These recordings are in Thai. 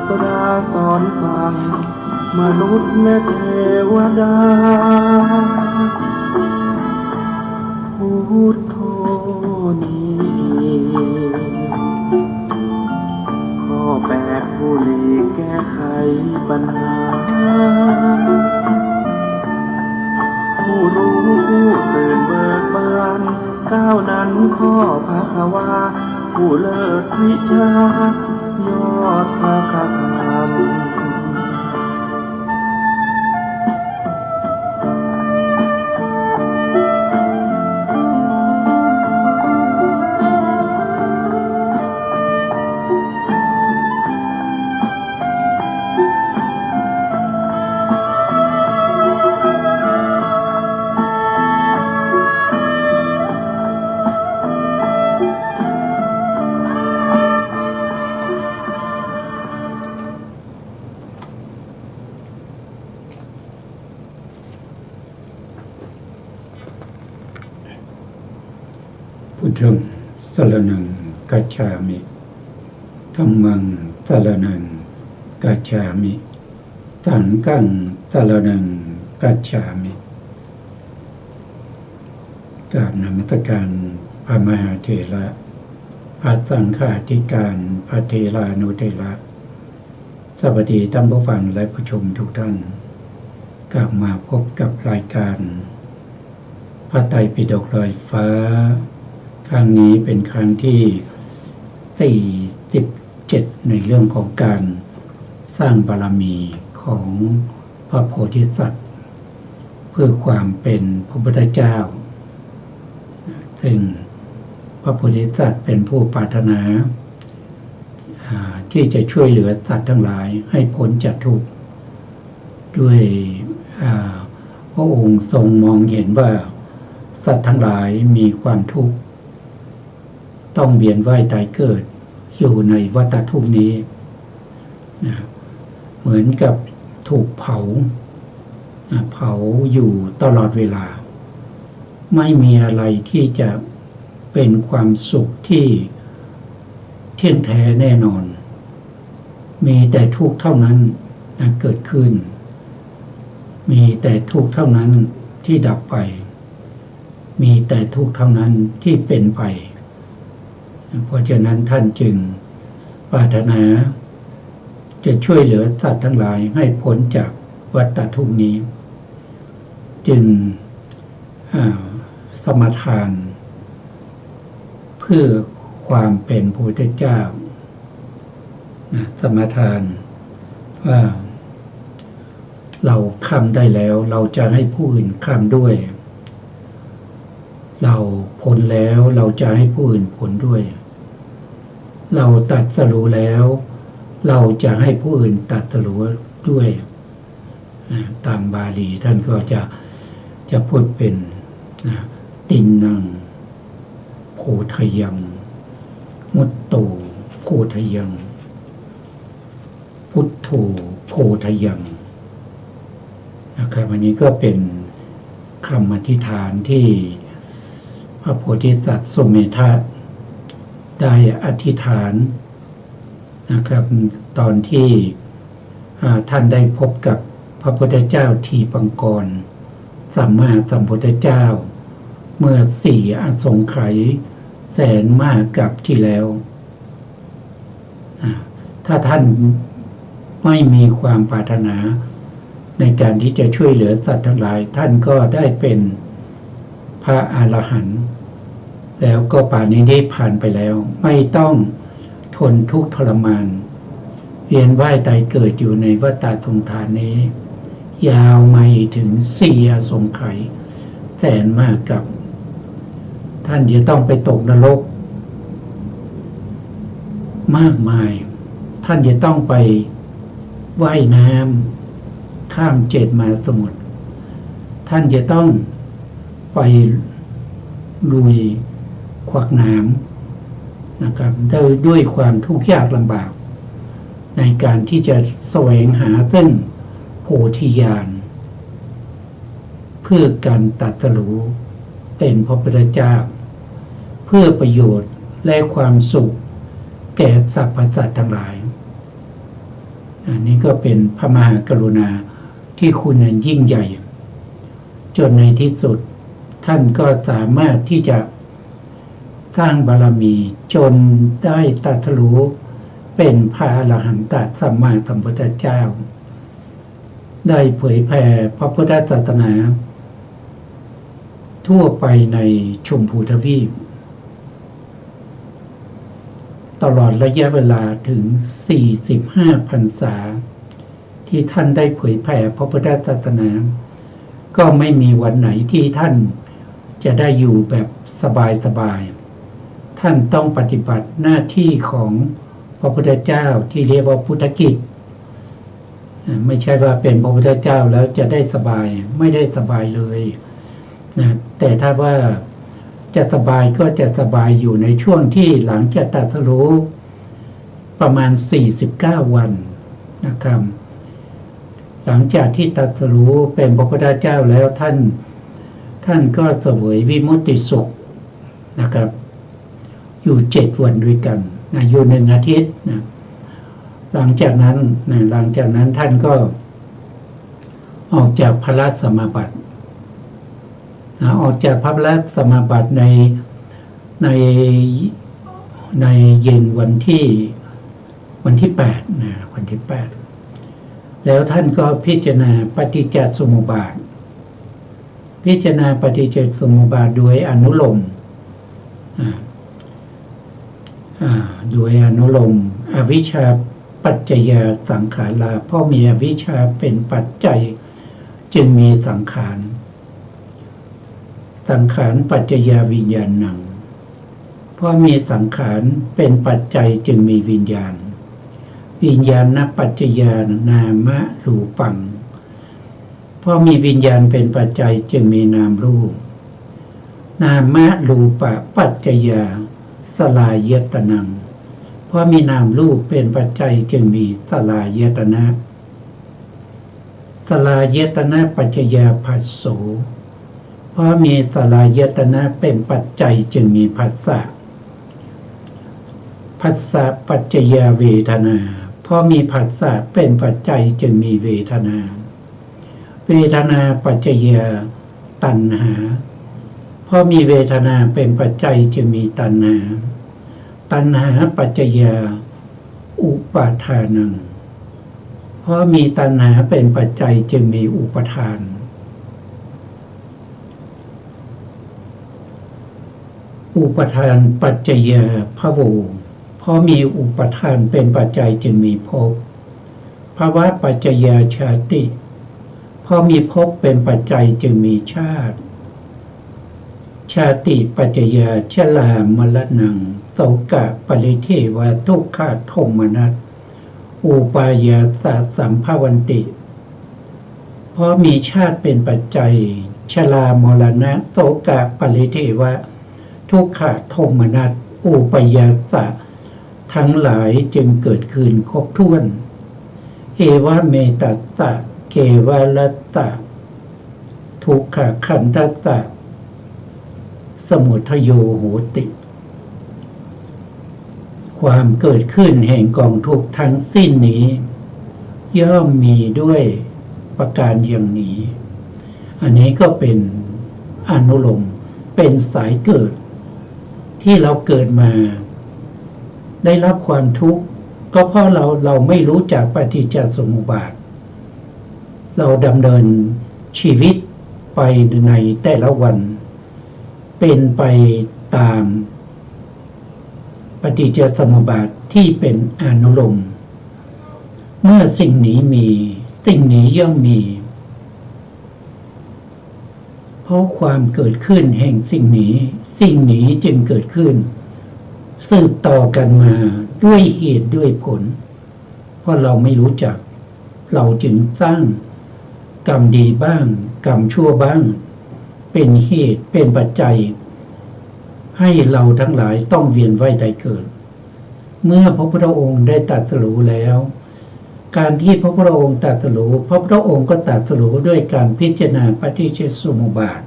ตราสอนฟังมนุษย์และเทวดาพุทโธนี้ข้อแปดผู้หลีกแก้ไขปัญหาผู้รู้ผู้ตื่นเบิกบานก้าวนั้นข้อภควาผู้เลิศวิชายอดพระคธรรมพุทธังสรณังกัจฉามิธัมมังสรณังกัจฉามิสังฆังสรณังกัจฉามิกราบนมัสการพระมหาเถระพระสังฆาธิการพระเถรานุเถระสวัสดีท่านผู้ฟังและผู้ชมทุกท่านกลับมาพบกับรายการพระไตรปิฎกลอยฟ้าครั้งนี้เป็นครั้งที่47ในเรื่องของการสร้างบารมีของพระโพธิสัตว์เพื่อความเป็นพระพุทธเจ้าซึ่งพระโพธิสัตว์เป็นผู้ปรารถนาที่จะช่วยเหลือสัตว์ทั้งหลายให้พ้นจากทุกข์ด้วยพระองค์ทรงมองเห็นว่าสัตว์ทั้งหลายมีความทุกข์ต้องเวียนว่ายตายเกิดอยู่ในวัฏทุกข์นี้เหมือนกับถูกเผาอยู่ตลอดเวลาไม่มีอะไรที่จะเป็นความสุขที่เที่ยงแท้แน่นอนมีแต่ทุกข์เท่านั้นเกิดขึ้นมีแต่ทุกข์เท่านั้นที่ดับไปมีแต่ทุกข์เท่านั้นที่เป็นไปเพราะฉะนั้นท่านจึงปรารถนาจะช่วยเหลือสัตว์ทั้งหลายให้พ้นจากวัฏทุกข์นี้จึงสมทานเพื่อความเป็นพระพุทธเจ้าสมทานว่าเราค้ำได้แล้วเราจะให้ผู้อื่นค้ำด้วยเราพ้นแล้วเราจะให้ผู้อื่นพ้นด้วยเราตรัสรู้แล้วเราจะให้ผู้อื่นตรัสรู้ด้วยตามบาลีท่านก็จะพูดเป็นตินนังโพธยังมุตโตโพธยังพุทโธโพธยังนะครับอันนี้ก็เป็นคำอธิษฐานที่พระโพธิสัตว์สุเมธะได้อธิษฐานนะครับตอนที่ท่านได้พบกับพระพุทธเจ้าทีปังกรสัมมาสัมพุทธเจ้าเมื่อ4 อสงไขยแสนมากกับที่แล้วถ้าท่านไม่มีความปรารถนาในการที่จะช่วยเหลือสัตว์ทั้งหลายท่านก็ได้เป็นพระอรหันต์แล้วก็ป่านนี้ได้ผ่านไปแล้วไม่ต้องทนทุกข์ทรมานเวียนว่ายตายเกิดอยู่ในวัฏสงสารนี้ยาวมาถึง4 อสงไขยแสนมากกับท่านจะต้องไปตกนรกมากมายท่านจะต้องไปว่ายน้ำข้าม7 มหาสมุทรท่านจะต้องไปลุยขวากน้ำนะครับด้วยความทุกข์ยากลำบากในการที่จะแสวงหาซึ่งโพธิญาณเพื่อการตรัสรู้เป็นพระพุทธเจ้าเพื่อประโยชน์และความสุขแก่สรรพสัตว์ทั้งหลาย อันนี้ก็เป็นพระมหากรุณาที่คุณอันยิ่งใหญ่จนในที่สุดท่านก็สามารถที่จะสร้างบารมีจนได้ตรัสรู้เป็นพระอรหันตสัมมาสัมพุทธเจ้าได้เผยแผ่พระพุทธศาสนาทั่วไปในชมพูทวีปตลอดระยะเวลาถึง45 พรรษาที่ท่านได้เผยแผ่พระพุทธศาสนาก็ไม่มีวันไหนที่ท่านจะได้อยู่แบบสบายๆท่านต้องปฏิบัติหน้าที่ของพระพุทธเจ้าที่เรียกว่าพุทธกิจไม่ใช่ว่าเป็นพระพุทธเจ้าแล้วจะได้สบายไม่ได้สบายเลยนะแต่ถ้าว่าจะสบายก็จะสบายอยู่ในช่วงที่หลังจากตรัสรู้ประมาณ49 วันนะครับหลังจากที่ตรัสรู้เป็นพระพุทธเจ้าแล้วท่านก็เสวยวิมุตติสุขนะครับอยู่7 วันด้วยกันนะอยู่1 อาทิตย์นะหลังจากนั้นท่านก็ออกจากพระสมาบัตินะออกจากพระสมาบัติในเย็นวันที่8นะวันที่8แล้วท่านก็พิจารณาปฏิจจสมุปบาทพิจารณาปฏิจจสมุปบาทโดยอนุโลมโดยอนุโลมอวิชชาปัจจยสังขาราเพราะมีอวิชชาเป็นปัจจัยจึงมีสังขารปัจจยวิญญาณังเพราะมีสังขารเป็นปัจจัยจึงมีวิญญาณปัจจยานามะรูปังเพราะมีวิญญาณเป็นปัจจัยจึงมีนามรูปนามะรูปะปัจจยาสลายตนังเพราะมีนามรูปเป็นปัจจัยจึงมีสลายตนะสลายตนะปัจจยาภัสโสเพราะมีสลายตนะเป็นปัจจัยจึงมีผัสสะปัจจยาเวทนาเพราะมีผัสสะเป็นปัจจัยจึงมีเวทนาปัจจยาตัณหาเพราะมีเวทนาเป็นปัจจัยจึงมีตัณหาปัจจยาอุปาทานังเพราะมีตัณหาเป็นปัจจัยจึงมีอุปทานปัจจยาภโวเพราะมีอุปทานเป็นปัจจัยจึงมีภพภวะปัจจยาชาติเพราะมีภพเป็นปัจจัยจึงมีชาติปัจจยาชรามรณังโสกะปริเทวะทุกขโทมนัสอุปายาสสัมภวันติเพราะมีชาติเป็นปัจจัยชรามรณะโสกะปริเทวะทุกขโทมนัสอุปายาสทั้งหลายจึงเกิดขึ้นครบถ้วนเอวะเมตัสสะเกวะลัตตะทุกขขันธัสสะสมุทโยโหติความเกิดขึ้นแห่งกองทุกข์ทั้งสิ้นนี้ย่อมมีด้วยประการอย่างนี้อันนี้ก็เป็นอนุโลมเป็นสายเกิดที่เราเกิดมาได้รับความทุกข์ก็เพราะเราไม่รู้จักปฏิจจสมุปบาทเราดำเนินชีวิตไปในแต่ละวันเป็นไปตามปฏิจจสมุปบาทที่เป็นอนุโลมเมื่อสิ่งนี้มีสิ่งนี้ย่อมมีเพราะความเกิดขึ้นแห่งสิ่งนี้จึงเกิดขึ้นสืบต่อกันมาด้วยเหตุด้วยผลเพราะเราไม่รู้จักเราจึงสร้างกรรมดีบ้างกรรมชั่วบ้างเป็นเหตุเป็นปัจจัยให้เราทั้งหลายต้องเวียนว่ายตายเกิดเมื่อพระพุทธองค์ได้ตรัสรู้แล้วการที่พระพุทธองค์ตรัสรู้พระพุทธองค์ก็ตรัสรู้ด้วยการพิจารณาปฏิจจสมุปบาท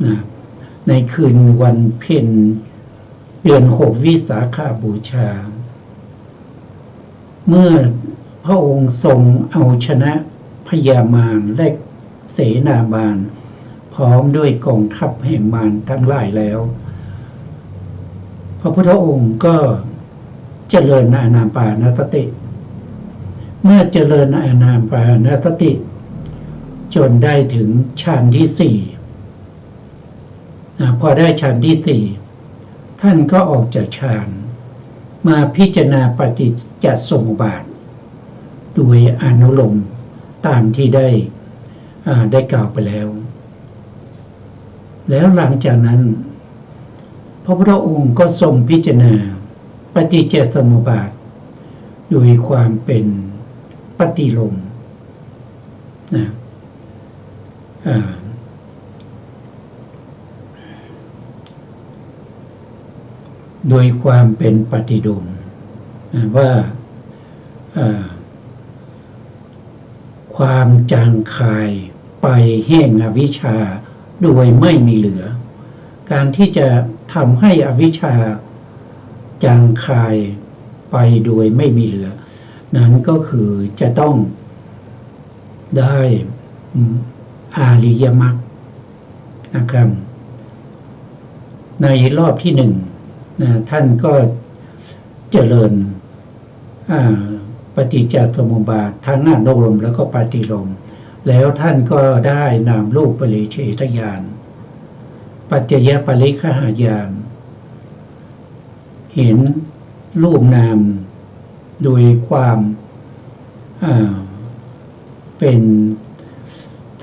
นะในคืนวันเพ็ญเดือน6วิสาขบูชาเมื่อ พระองค์ทรงเอาชนะพญามารและเสนามารพร้อมด้วยกองทัพแห่งมารทั้งหลายแล้วพระพุทธองค์ก็เจริญอานาปานสติเมื่อเจริญอานาปานสติจนได้ถึงฌานที่สี่พอได้ฌานที่สี่ท่านก็ออกจากฌานมาพิจารณาปฏิจจสมุปบาทโดยอนุโลมตามที่ได้กล่าวไปแล้วหลังจากนั้นพระพุทธองค์ก็ทรงพิจารณาปฏิจจสมุปบาทโดยความเป็นปฏิโลมนะโดยความเป็นปฏิโลมว่าความจางคายไปแห่งอวิชชาโดยไม่มีเหลือการที่จะทำให้อวิชชาจางคายไปโดยไม่มีเหลือนั้นก็คือจะต้องได้อาริยมรรคนะครับในรอบที่หนึ่งท่านก็เจริญปฏิจจสมุปบาททั้งอนุโลมแล้วก็ปฏิโลมแล้วท่านก็ได้นามรูปปริเฉทญาณปัจจยปริฆหญาณเห็นรูปนามโดยความเป็น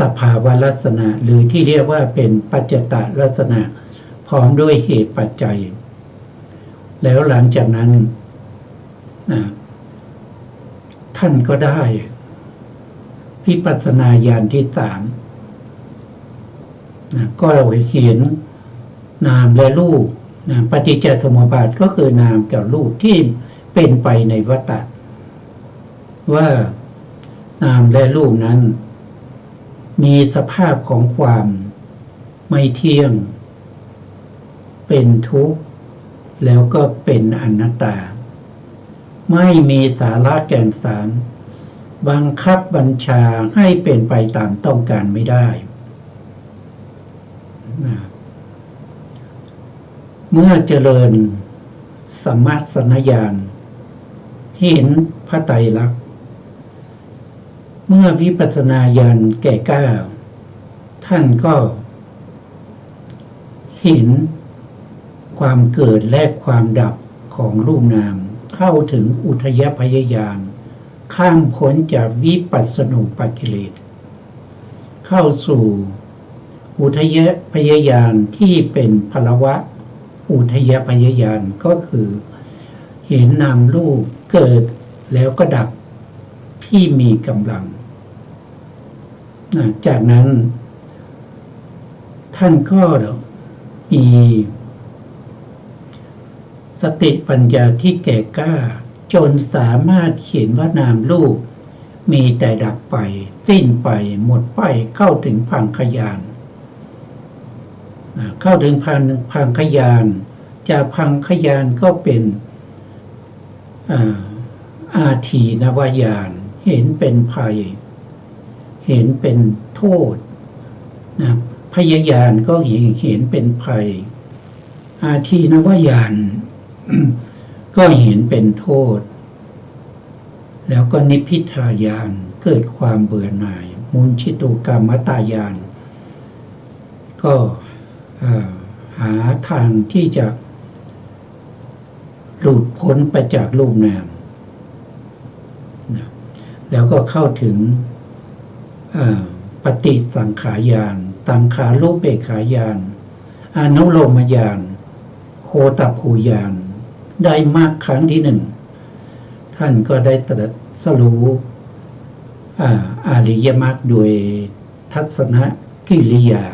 สภาวะลักษณะหรือที่เรียกว่าเป็นปัจจตลักษณะพร้อมด้วยเหตุปัจจัยแล้วหลังจากนั้นท่านก็ได้วิปัสสนาญาณที่สามก็เห็นนามและรูปปฏิจจสมุปบาทก็คือนามกับรูปที่เป็นไปในวัฏฏะว่านามและรูปนั้นมีสภาพของความไม่เที่ยงเป็นทุกข์แล้วก็เป็นอนัตตาไม่มีสาระแก่นสารบังคับบัญชาให้เป็นไปตามต้องการไม่ได้เมื่อเจริญสัมมาสัญญาณเห็นพระไตรลักษณ์เมื่อวิปัสสนาญาณแก่กล้าท่านก็เห็นความเกิดและความดับของรูปนามเข้าถึงอุทยพยญาณข้ามพ้นจากวิปัสสนูปกิเลสเข้าสู่อุทยพยญาณที่เป็นพลวะอุทยพยญาณก็คือเห็นนามรูปเกิดแล้วก็ดับที่มีกำลังจากนั้นท่านก็มีสติปัญญาที่แก่กล้าจนสามารถเห็นว่านามรูปมีแต่ดับไปสิ้นไปหมดไปเข้าถึงพังคญาณเข้าถึงพังคญาณจากพังคญาณก็เป็นอาทีนวญาณเห็นเป็นภัยเห็นเป็นโทษพยญาณก็เห็นเป็นภัยอาทีนวญาณก็เห็นเป็นโทษแล้วก็นิพพิทายานเกิดความเบื่อหน่ายมุนชิตุกรรมตายานก็หาทางที่จะหลุดพ้นไปจากรูปนามแล้วก็เข้าถึงปฏิสังขารญาณตังขารูปเบกขายานอนุโลมญาณโคตภูญาณได้มากครั้งที่หนึ่งท่านก็ได้ตรัสรู้อริยมรรคโดยทัศนกิริยา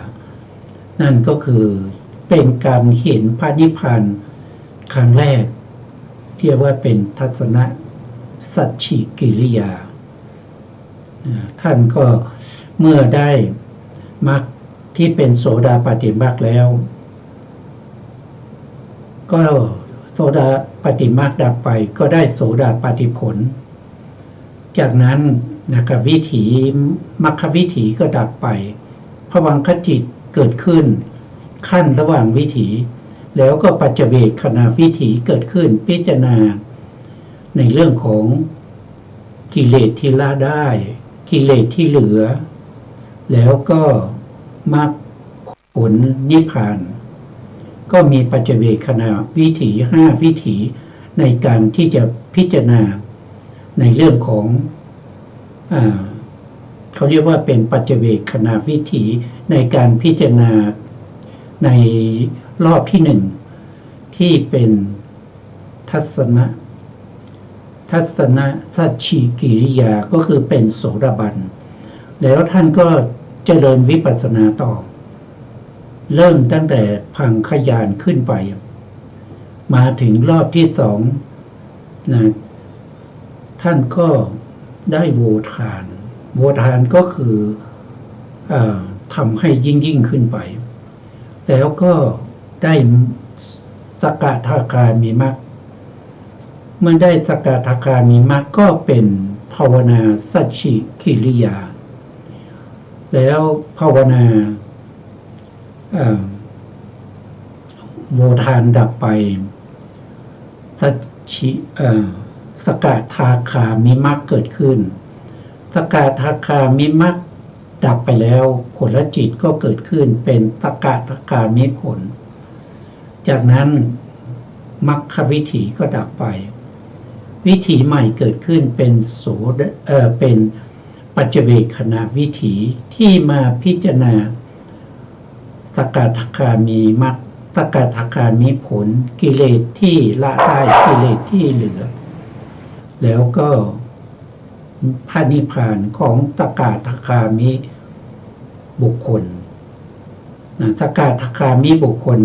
นั่นก็คือเป็นการเห็นพระนิพพานครั้งแรกเรียกว่าเป็นทัศนสัจฉิกิริยาท่านก็เมื่อได้มรรคที่เป็นโสดาปัตติมรรคแล้วก็ โสดาปัตติมรรคดับไปก็ได้โสดาปัตติผล จากนั้นนะครับวิถีมรรควิถีก็ดับไปภวังคจิตเกิดขึ้นขั้นระหว่างวิถีแล้วก็ปัจเจเวคขณะวิถีเกิดขึ้นพิจารณาในเรื่องของกิเลสที่ละได้กิเลสที่เหลือแล้วก็มรรคผลนิพพานก็มีปัจเจเวคขณะวิถี5วิถีในการที่จะพิจารณาในเรื่องของเขาเรียกว่าเป็นปัจเจเวคขณะวิถีในการพิจารณาในรอบที่1ที่เป็นทัศนะสัจฉิกิริยาก็คือเป็นโสดาบันแล้วท่านก็เจริญวิปัสสนาต่อเริ่มตั้งแต่พังคยานขึ้นไปมาถึงรอบที่2นะท่านก็ได้โวทานก็คือทำให้ยิ่งขึ้นไปแล้วก็ได้สกทาคามีมรรคเมื่อได้สกทาคามีมรรคก็เป็นภาวนาสัจฉิกิริยาแล้วภาวนาโวทานดับไปสัจฉิสกทาคามิมรรคเกิดขึ้นสกทาคามิมรรคดับไปแล้วผลจิตก็เกิดขึ้นเป็นสกทาคามิผลจากนั้นมรรควิถีก็ดับไปวิถีใหม่เกิดขึ้นเป็นปัจเจเวคขณะวิถีที่มาพิจารณาสกทาคามีมรรคสกทาคามิผลกิเลสที่ละได้กิเลสที่เหลือแล้วก็พระนิพพานของสกทาคามิบุคคลสกทาคามิบุคคล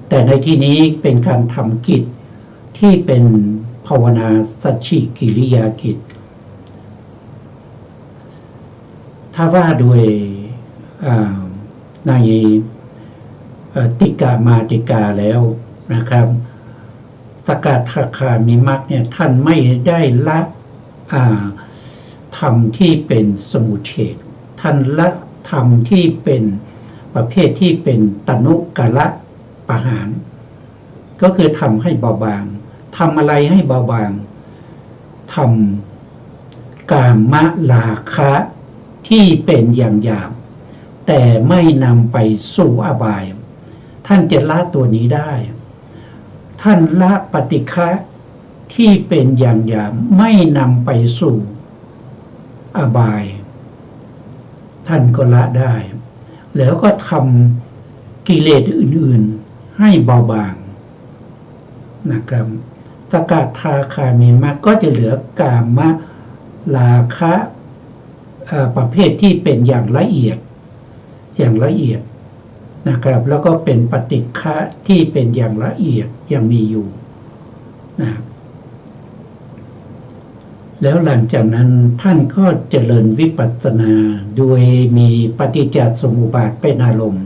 แต่ในที่นี้เป็นการทำกิจที่เป็นภาวนาสัจฉิกิริยากิจถ้าว่าโดยในติกามาติกาแล้วนะครับสกทาคามิมรรคเนี่ยท่านไม่ได้ละธรรมที่เป็นสมุจเฉทท่านละธรรมที่เป็นประเภทที่เป็นตนุกละปหารก็คือทำให้เบาบางทำอะไรให้เบาบางทำกามราคะที่เป็นอย่างหยาบแต่ไม่นำไปสู่อบายท่านจะละตัวนี้ได้ท่านละปฏิฆะที่เป็นอย่างหยาบไม่นำไปสู่อบายท่านก็ละได้แล้วก็ทำกิเลสอื่นๆให้เบาบางนะครับสกทาคามิมรรคก็จะเหลือกามราคะประเภทที่เป็นอย่างละเอียดนะครับแล้วก็เป็นปฏิฆะที่เป็นอย่างละเอียดยังมีอยู่นะแล้วหลังจากนั้นท่านก็เจริญวิปัสสนาโดยมีปฏิจจสมุปบาทเป็นอารมณ์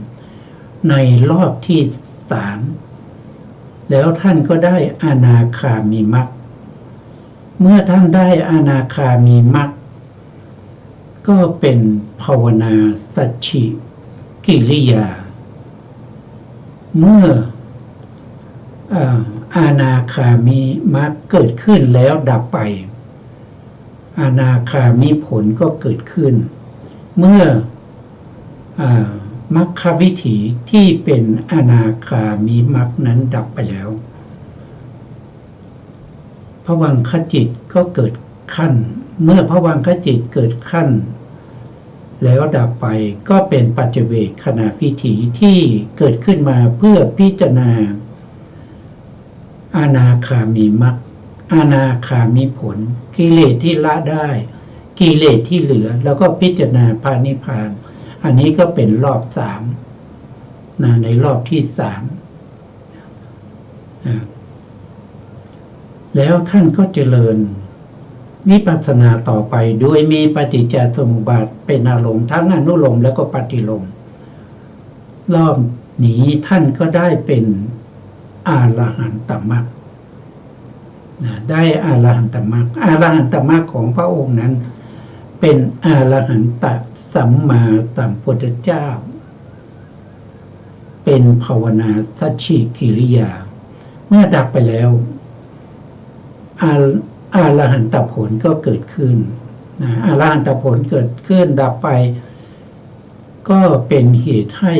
ในรอบที่3แล้วท่านก็ได้อนาคามิมรรคเมื่อท่านได้อนาคามิมรรคก็เป็นภาวนาสัจฉิกิริยาเมื่ออานาคามิมรรคเกิดขึ้นแล้วดับไปอานาคามิผลก็เกิดขึ้นเมื่อมรรควิถีที่เป็นอนาคามิมรรคนั้นดับไปแล้วภวังคจิตก็เกิดขั้นเมื่อภวังคจิตเกิดขั้นแล้วดับไปก็เป็นปัจเจเวคขณะวิถีที่เกิดขึ้นมาเพื่อพิจารณาอนาคามิมรรคอนาคามิผลกิเลสที่ละได้กิเลสที่เหลือแล้วก็พิจารณาพระนิพพานอันนี้ก็เป็นรอบ3ในรอบที่3แล้วท่านก็เจริญวิปัสสนาต่อไปโดยมีปฏิจจสมุปบาทเป็นอารมณ์ทั้งอนุโลมแล้วก็ปฏิโลมรอบนี้ท่านก็ได้เป็นอรหันตมรรค ได้อรหันตมรรคอรหันตมรรคของพระองค์นั้นเป็นอรหันตสัมมาสัมพุทธเจ้าเป็นภาวนาสัจฉิกิริยาเมื่อดับไปแล้วอรหันตผลก็เกิดขึ้นอรหันตผลเกิดขึ้นดับไปก็เป็นเหตุให้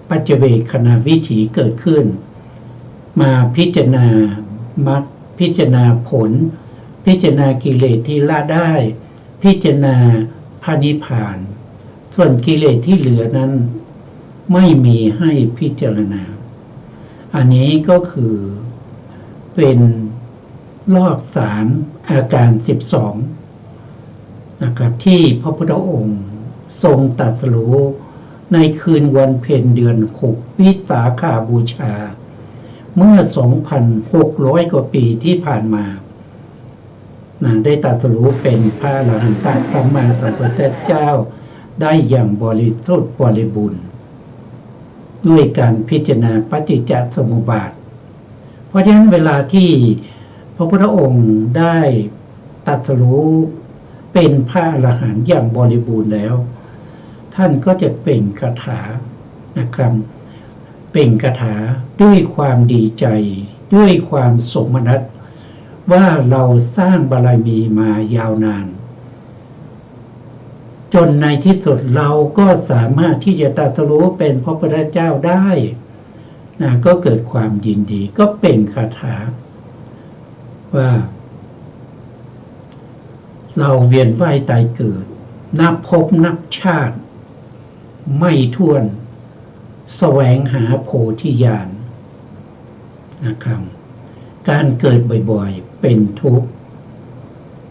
ปัจเจเวคขณวิถีเกิดขึ้นมาพิจารณามรรคพิจารณาผลพิจารณากิเลสที่ละได้พิจารณาพระนิพพานส่วนกิเลสที่เหลือนั้นไม่มีให้พิจารณาอันนี้ก็คือเป็นรอบ3อาการ12นะครับที่พระพุทธองค์ทรงตรัสรู้ในคืนวันเพ็ญเดือน6วิสาขบูชาเมื่อ 2,600 กว่าปีที่ผ่านมาได้ตรัสรู้เป็นพระอรหันตสัมมาสัมพุทธเจ้าได้อย่างบริสุทธิ์บริบูรณ์ด้วยการพิจารณาปฏิจจสมุปบาทเพราะฉะนั้นเวลาที่พระพุทธองค์ได้ตรัสรู้เป็นพระอรหันต์อย่างบริบูรณ์แล้วท่านก็จะเปล่งคาถานะครับเปล่งคาถาด้วยความดีใจด้วยความสมนัสว่าเราสร้างบารมีมายาวนานจนในที่สุดเราก็สามารถที่จะตรัสรู้เป็นพระพุทธเจ้าได้ก็เกิดความยินดีก็เปล่งคาถาว่าเราเวียนว่ายตายเกิดนับภพนับชาติไม่ถ้วนแสวงหาโพธิญาณนะครับการเกิดบ่อยๆเป็นทุกข์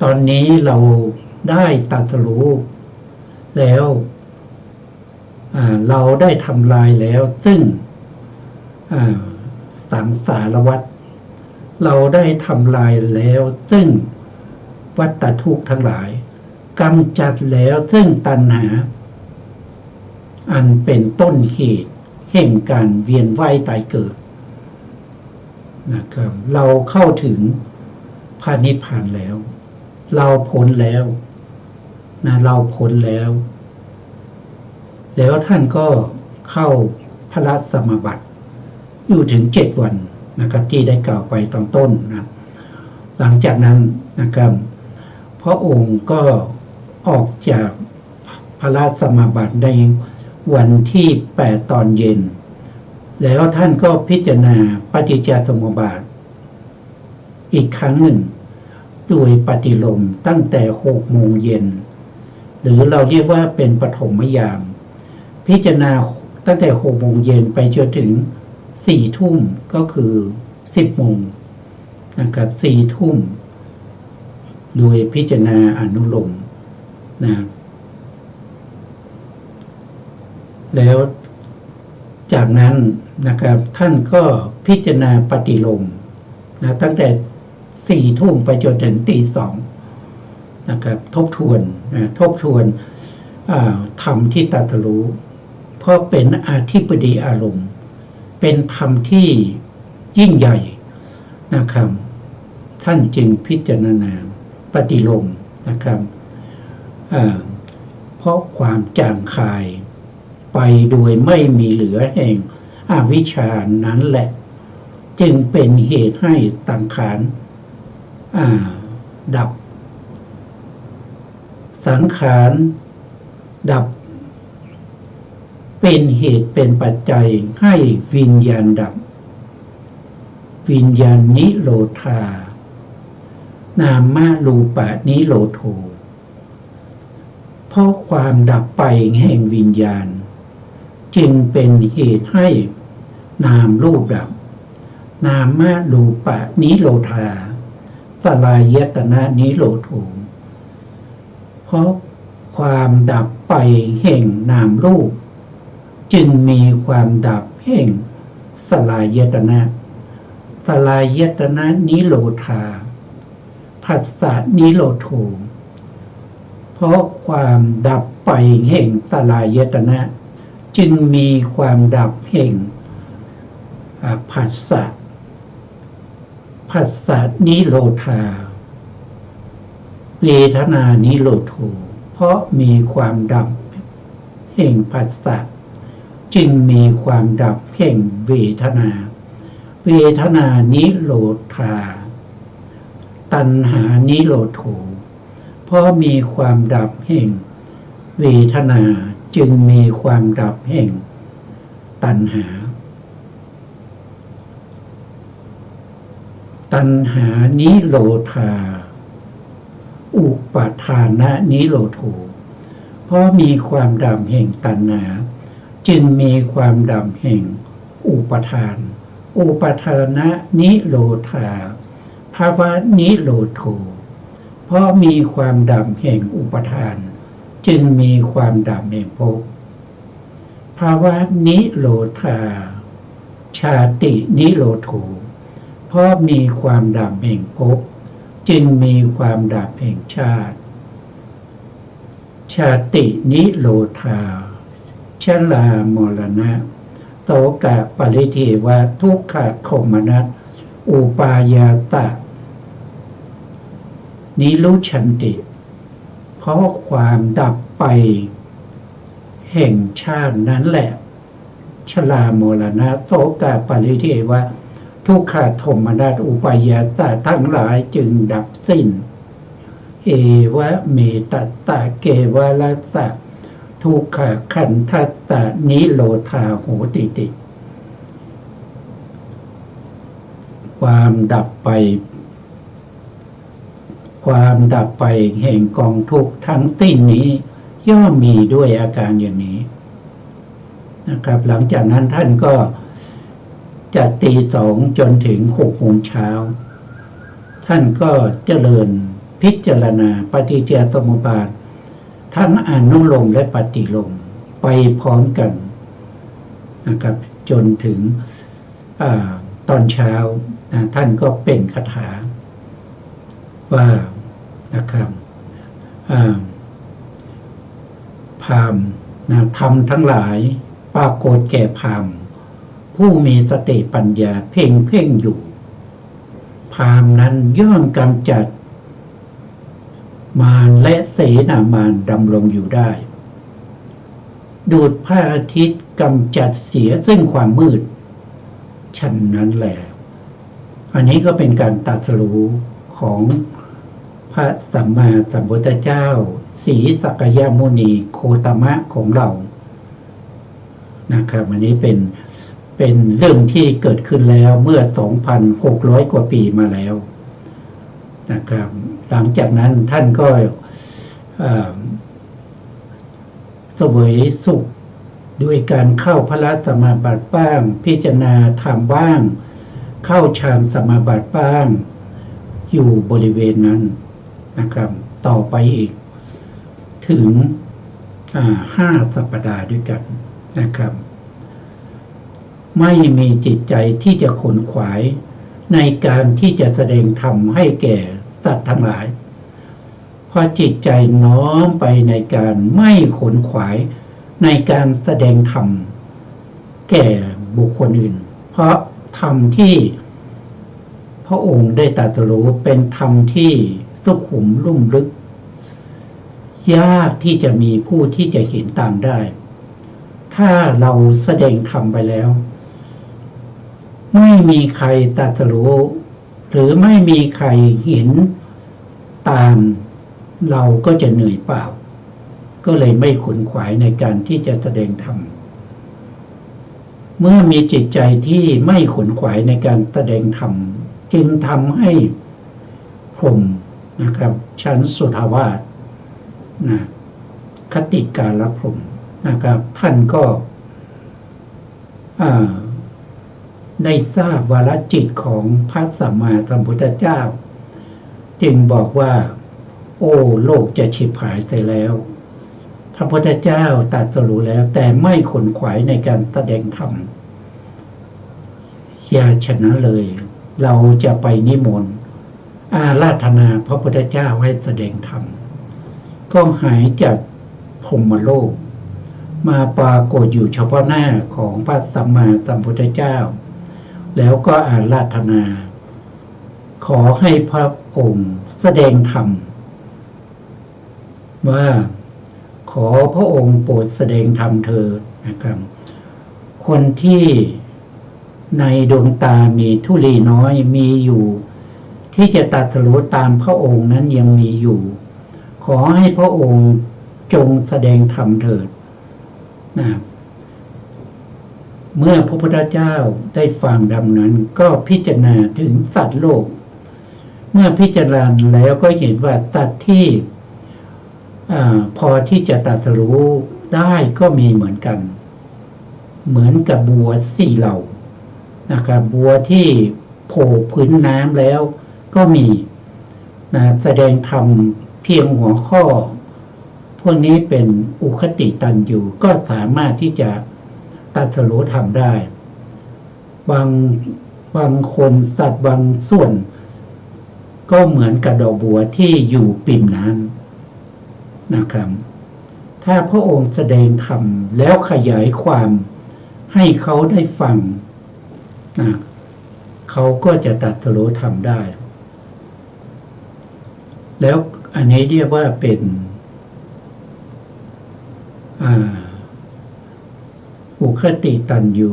ตอนนี้เราได้ตรัสรู้แล้วเราได้ทำลายแล้วซึ่งสังสารวัฏเราได้ทำลายแล้วซึ่งวัฏทุกข์ทั้งหลายกำจัดแล้วซึ่งตัณหาอันเป็นต้นเหตุแห่งการเวียนว่ายตายเกิดนะครับเราเข้าถึงพระนิพพานแล้วเราพ้นแล้วเราพ้นแล้วท่านก็เข้าพระสมาบัติอยู่ถึง7 วันนะครับที่ได้กล่าวไปตอนต้นนะหลังจากนั้นนะครับพระองค์ก็ออกจากพระสมาบัติในวันที่8 ตอนเย็นแล้วท่านก็พิจารณาปฏิจจสมุปบาทอีกครั้งหนึ่งโดยปฏิโลมตั้งแต่6 โมงเย็นหรือเราเรียกว่าเป็นปฐมยามพิจารณาตั้งแต่6 โมงเย็นไปจนถึง4 ทุ่มก็คือ10 โมงนะครับ4 ทุ่มโดยพิจารณาอนุโลมแล้วจากนั้นนะครับท่านก็พิจารณาปฏิโลมตั้งแต่4 ทุ่มไปจนถึงตี 2นะครับทบทวนธรรมที่ตรัสรู้เพราะเป็นอธิปดีอารมณ์เป็นธรรมที่ยิ่งใหญ่นะครับท่านจึงพิจารณาปฏิโลมนะครับเพราะความจางคายไปโดยไม่มีเหลือแห่งอวิชชานั้นแหละจึงเป็นเหตุให้สังขารดับสังขารดับเป็นเหตุเป็นปัจจัยให้วิญญาณดับวิญญาณนิโรธานามรูปะนิโรโธเพราะความดับไปแห่งวิญญาณจึงเป็นเหตุให้นามรูปดับนามรูปะนิโรธาสลายตนะนิโรโธเพราะความดับไปแห่งนามรูปจึงมีความดับแห่งสลายตนะสลายตนะนิโรธาผัสสะนิโรโธเพราะความดับไปแห่งสลายตนะจึงมีความดับแห่งผัสสะ ผัสสะนิโรธาเวทนานิโรธโธเพราะมีความดับแห่งผัสสะจึงมีความดับแห่งเวทนาเวทนานิโรธาตัณหานิโรธโธเพราะมีความดับแห่งเวทนาจึงมีความดับแห่งตัณหาตัณหานิโรธาอุปาทานะนิโรธโธเพราะมีความดับแห่งตัณหาจึงมีความดับแห่งอุปาทานอุปาทานะนิโรธาภาวะนิโรธโธเพราะมีความดับแห่งอุปาทานจึงมีความดับแห่งภพภาวะนิโรธาชาตินิโรธโธเพราะมีความดับแห่งภพจึงมีความดับแห่งชาติชาตินิโรธาชรามรณะโตกะปริเทวะทุกขโทมนัสอุปายาตะนิรุชันติเพราะความดับไปแห่งชาตินั้นแหละชรามรณะโตกะปริเทวะทุกขโทมนัสอุปายาตะทั้งหลายจึงดับสิ้นเอวะเมตตาเกวะลัสสะทุกขขันธัตตานิโรธาโหติติความดับไปแห่งกองทุกข์ทั้งสิ้นนี้ย่อมมีด้วยอาการอย่างนี้นะครับหลังจากนั้นท่านก็จากตี 2จนถึง6 โมงเช้าท่านก็เจริญพิจารณาปฏิจจสมุปบาททั้งอนุโลมและปฏิโลมไปพร้อมกันนะครับจนถึงตอนเช้าท่านก็เป็นคาถาว่านะครับพราหมณ์ธรรมทั้งหลายปรากฏแก่พราหมณ์ผู้มีสติปัญญาเพ่งอยู่พราหมณ์นั้นย่อมกำจัดมารและเสนามารดำรงอยู่ได้ดูดพระอาทิตย์กำจัดเสียซึ่งความมืดฉันนั้นแหละอันนี้ก็เป็นการตรัสรู้ของพระสัมมาสัมพุทธเจ้าศรีสักยมุนีโคตมะของเรานะครับอันนี้เป็นเรื่องที่เกิดขึ้นแล้วเมื่อ 2,600 กว่าปีมาแล้วนะครับหลังจากนั้นท่านก็เสวยสุขด้วยการเข้าพระสมาบัติบ้างพิจารณาธรรมบ้างเข้าฌานสมาบัติบ้างอยู่บริเวณนั้นนะครับต่อไปอีกถึง5 สัปดาห์ด้วยกันนะครับไม่มีจิตใจที่จะขนขวายในการที่จะแสดงธรรมให้แก่สัตว์ทั้งหลายเพราะจิตใจน้อมไปในการไม่ขนขวายในการแสดงธรรมแก่บุคคลอื่นเพราะธรรมที่พระองค์ได้ตรัสรู้เป็นธรรมที่สุขุมลุ่มลึกยากที่จะมีผู้ที่จะเห็นตามได้ถ้าเราแสดงธรรมไปแล้วไม่มีใครตรัสรู้หรือไม่มีใครเห็นตามเราก็จะเหนื่อยเปล่าก็เลยไม่ขนขวายในการที่จะแสดงธรรมเมื่อมีจิตใจที่ไม่ขนขวายในการแสดงธรรมจึงทำให้พรหมนะครับชั้นสุทาวาสคติกาลพรหมนะครับท่านก็ได้ทราบวาระจิตของพระสัมมาสัมพุทธเจ้าจึงบอกว่าโอ้โลกจะฉิบหายไปแล้วพระพุทธเจ้าตรัสรู้แล้วแต่ไม่ขนขวายในการแสดงธรรมอย่าชนะเลยเราจะไปนิมนต์อาราธนาพระพุทธเจ้าให้แสดงธรรมก็หายจากพรหมโลกมาปรากฏอยู่เฉพาะหน้าของพระสัมมาสัมพุทธเจ้าแล้วก็อาราธนา ขอให้พระองค์แสดงธรรมว่าขอพระองค์โปรดแสดงธรรมเถิดนะครับคนที่ในดวงตามีธุลีน้อยมีอยู่ที่จะตรัสรู้ตามพระองค์นั้นยังมีอยู่ขอให้พระองค์จงแสดงธรรมเถิดนะเมื่อพระพุทธเจ้าได้ฟังดังนั้นก็พิจารณาถึงสัตว์โลกเมื่อพิจารณาแล้วก็เห็นว่าสัตว์ที่พอที่จะตรัสรู้ได้ก็มีเหมือนกันเหมือนกับบัวสี่เหล่านะครับบัวที่โผล่พื้นน้ำแล้วก็มีนะแสดงธรรมเพียงหัวข้อพวกนี้เป็นอุคติตันยูก็สามารถที่จะตรัสรู้ธรรมได้บางคนสัตว์บางส่วนก็เหมือนกับดอกบัวที่อยู่ปิ่มน้ำนะครับถ้าพระองค์แสดงธรรมแล้วขยายความให้เขาได้ฟังนะเขาก็จะตรัสรู้ธรรมได้แล้วอันนี้เรียกว่าเป็นอุคติตันยู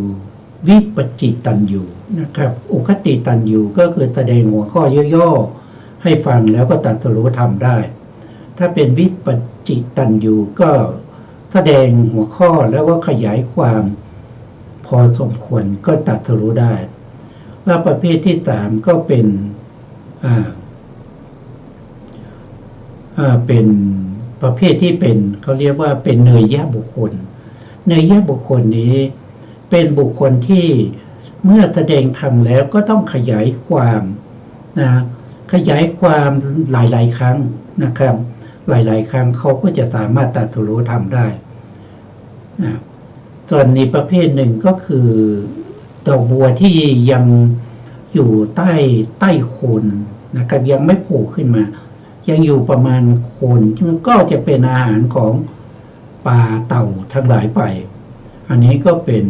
วิปจิตันยูนะครับอุคติตันยูก็คือแสดงหัวข้อย่อๆให้ฟังแล้วก็ตรัสรู้ธรรมได้ถ้าเป็นวิปจิตันยูก็แสดงหัวข้อแล้วก็ขยายความพอสมควรก็ตรัสรู้ได้แล้วประเภทที่สามก็เป็นเป็นประเภทที่เป็นเขาเรียกว่าเป็นเนยยะบุคคลเนยยะบุคคลนี้เป็นบุคคลที่เมื่อแสดงธรรมแล้วก็ต้องขยายความนะขยายความหลายๆครั้งนะครับหลายๆครั้งเขาก็จะสามารถตรัสรู้ธรรมได้นะส่วนอีกประเภทหนึ่งก็คือดอกบัวที่ยังอยู่ใต้โคนนะครับยังไม่โผล่ขึ้นมายังอยู่ประมาณโคนก็จะเป็นอาหารของปลาเต่าทั้งหลายไปอันนี้ก็เป็น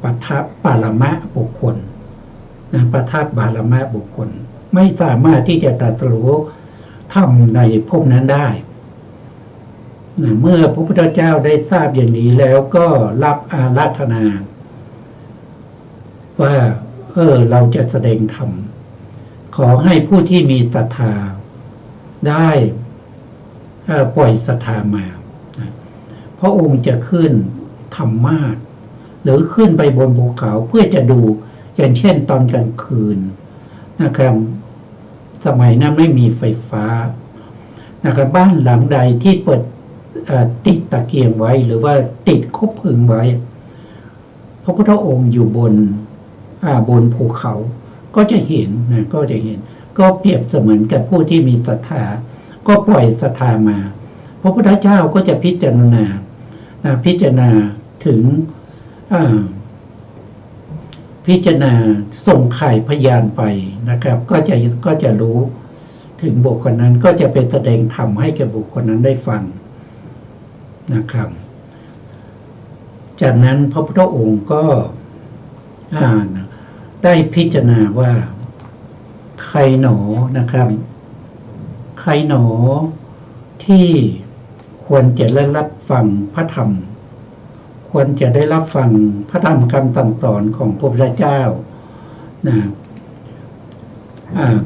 ปัทภปารมะบุคคลนะปัทภปารมะบุคคลไม่สามารถที่จะตรัสรู้ธรรมในภพนั้นได้นะเมื่อพระพุทธเจ้าได้ทราบอย่างนี้แล้วก็รับอาราธนาว่าเราจะแสดงธรรมขอให้ผู้ที่มีศรัทธาได้ปล่อยศรัทธามาพระองค์จะขึ้นธรรมาสน์หรือขึ้นไปบนภูเขาเพื่อจะดูอย่างเช่นตอนกลางคืนนะครับสมัยนั้นไม่มีไฟฟ้านะครับบ้านหลังใดที่เปิดติดตะเกียงไว้หรือว่าติดคบเพลิงไว้พระพุทธองค์อยู่บนภูเขาก็จะเห็นนะก็จะเห็นก็เปรียบเสมือนกับผู้ที่มีศรัทธาก็ปล่อยศรัทธามาพระพุทธเจ้าก็จะพิจารณาถึงพิจารณาส่งข่ายพยานไปนะครับก็จะรู้ถึงบุคคลนั้นก็จะเป็นแสดงธรรมให้แก่บุคคลนั้นได้ฟังนะครับจากนั้นพระพุทธองค์ก็ได้พิจารณาว่าใครหนอนะครับใครหนอที่ควรจะได้รับฟังพระธรรมควรจะได้รับฟังพระธรรมคำสั่งสอนของพระพุทธเจ้านะ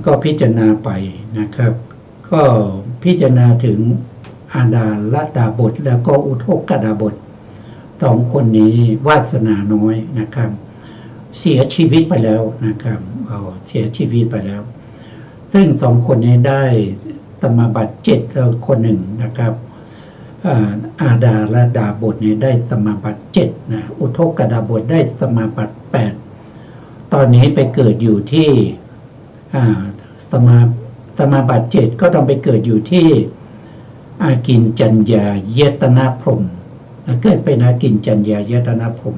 ก็พิจารณาไปนะครับก็พิจารณาถึงอาดาลดาบทแล้วก็อุทกดาบทสองคนนี้วาสนาน้อยนะครับเสียชีวิตไปแล้วนะครับเสียชีวิตไปแล้วซึ่งสองคนนี้ได้สมาบัติ7แล้วคนหนึ่งนะครับอาดาและดาบทนี้ได้สมาบัติ7นะอุทกดาบทได้สมาบัติ8ตอนนี้ไปเกิดอยู่ที่สมาบัติ7ก็ต้องไปเกิดอยู่ที่อากินจัญญาเยตนาพรหมเกิดเป็นอากินจัญญาเยตนาพรหม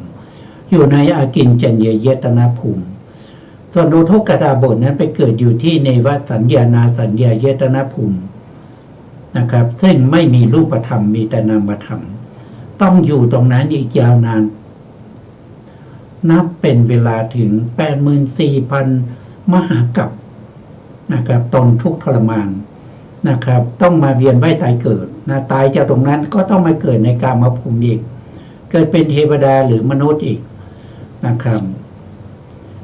อยู่ในอากินจัญญาเยตนาภูมิส่วนอุทกดาบทนั้นไปเกิดอยู่ที่เนวสัญญานาสัญญาเยตนาภูมินะครับซึ่งไม่มีรูปธรรมมีแต่นามธรรมต้องอยู่ตรงนั้นอีกยาวนานนับเป็นเวลาถึง 84,000 มหากัปนะครับตนทุกข์ทรมานนะครับ ต้องมาเวียนว่ายตายเกิดนะตายจากตรงนั้นก็ต้องมาเกิดในกามภูมิอีกเกิดเป็นเทวดาหรือมนุษย์อีกนะครับ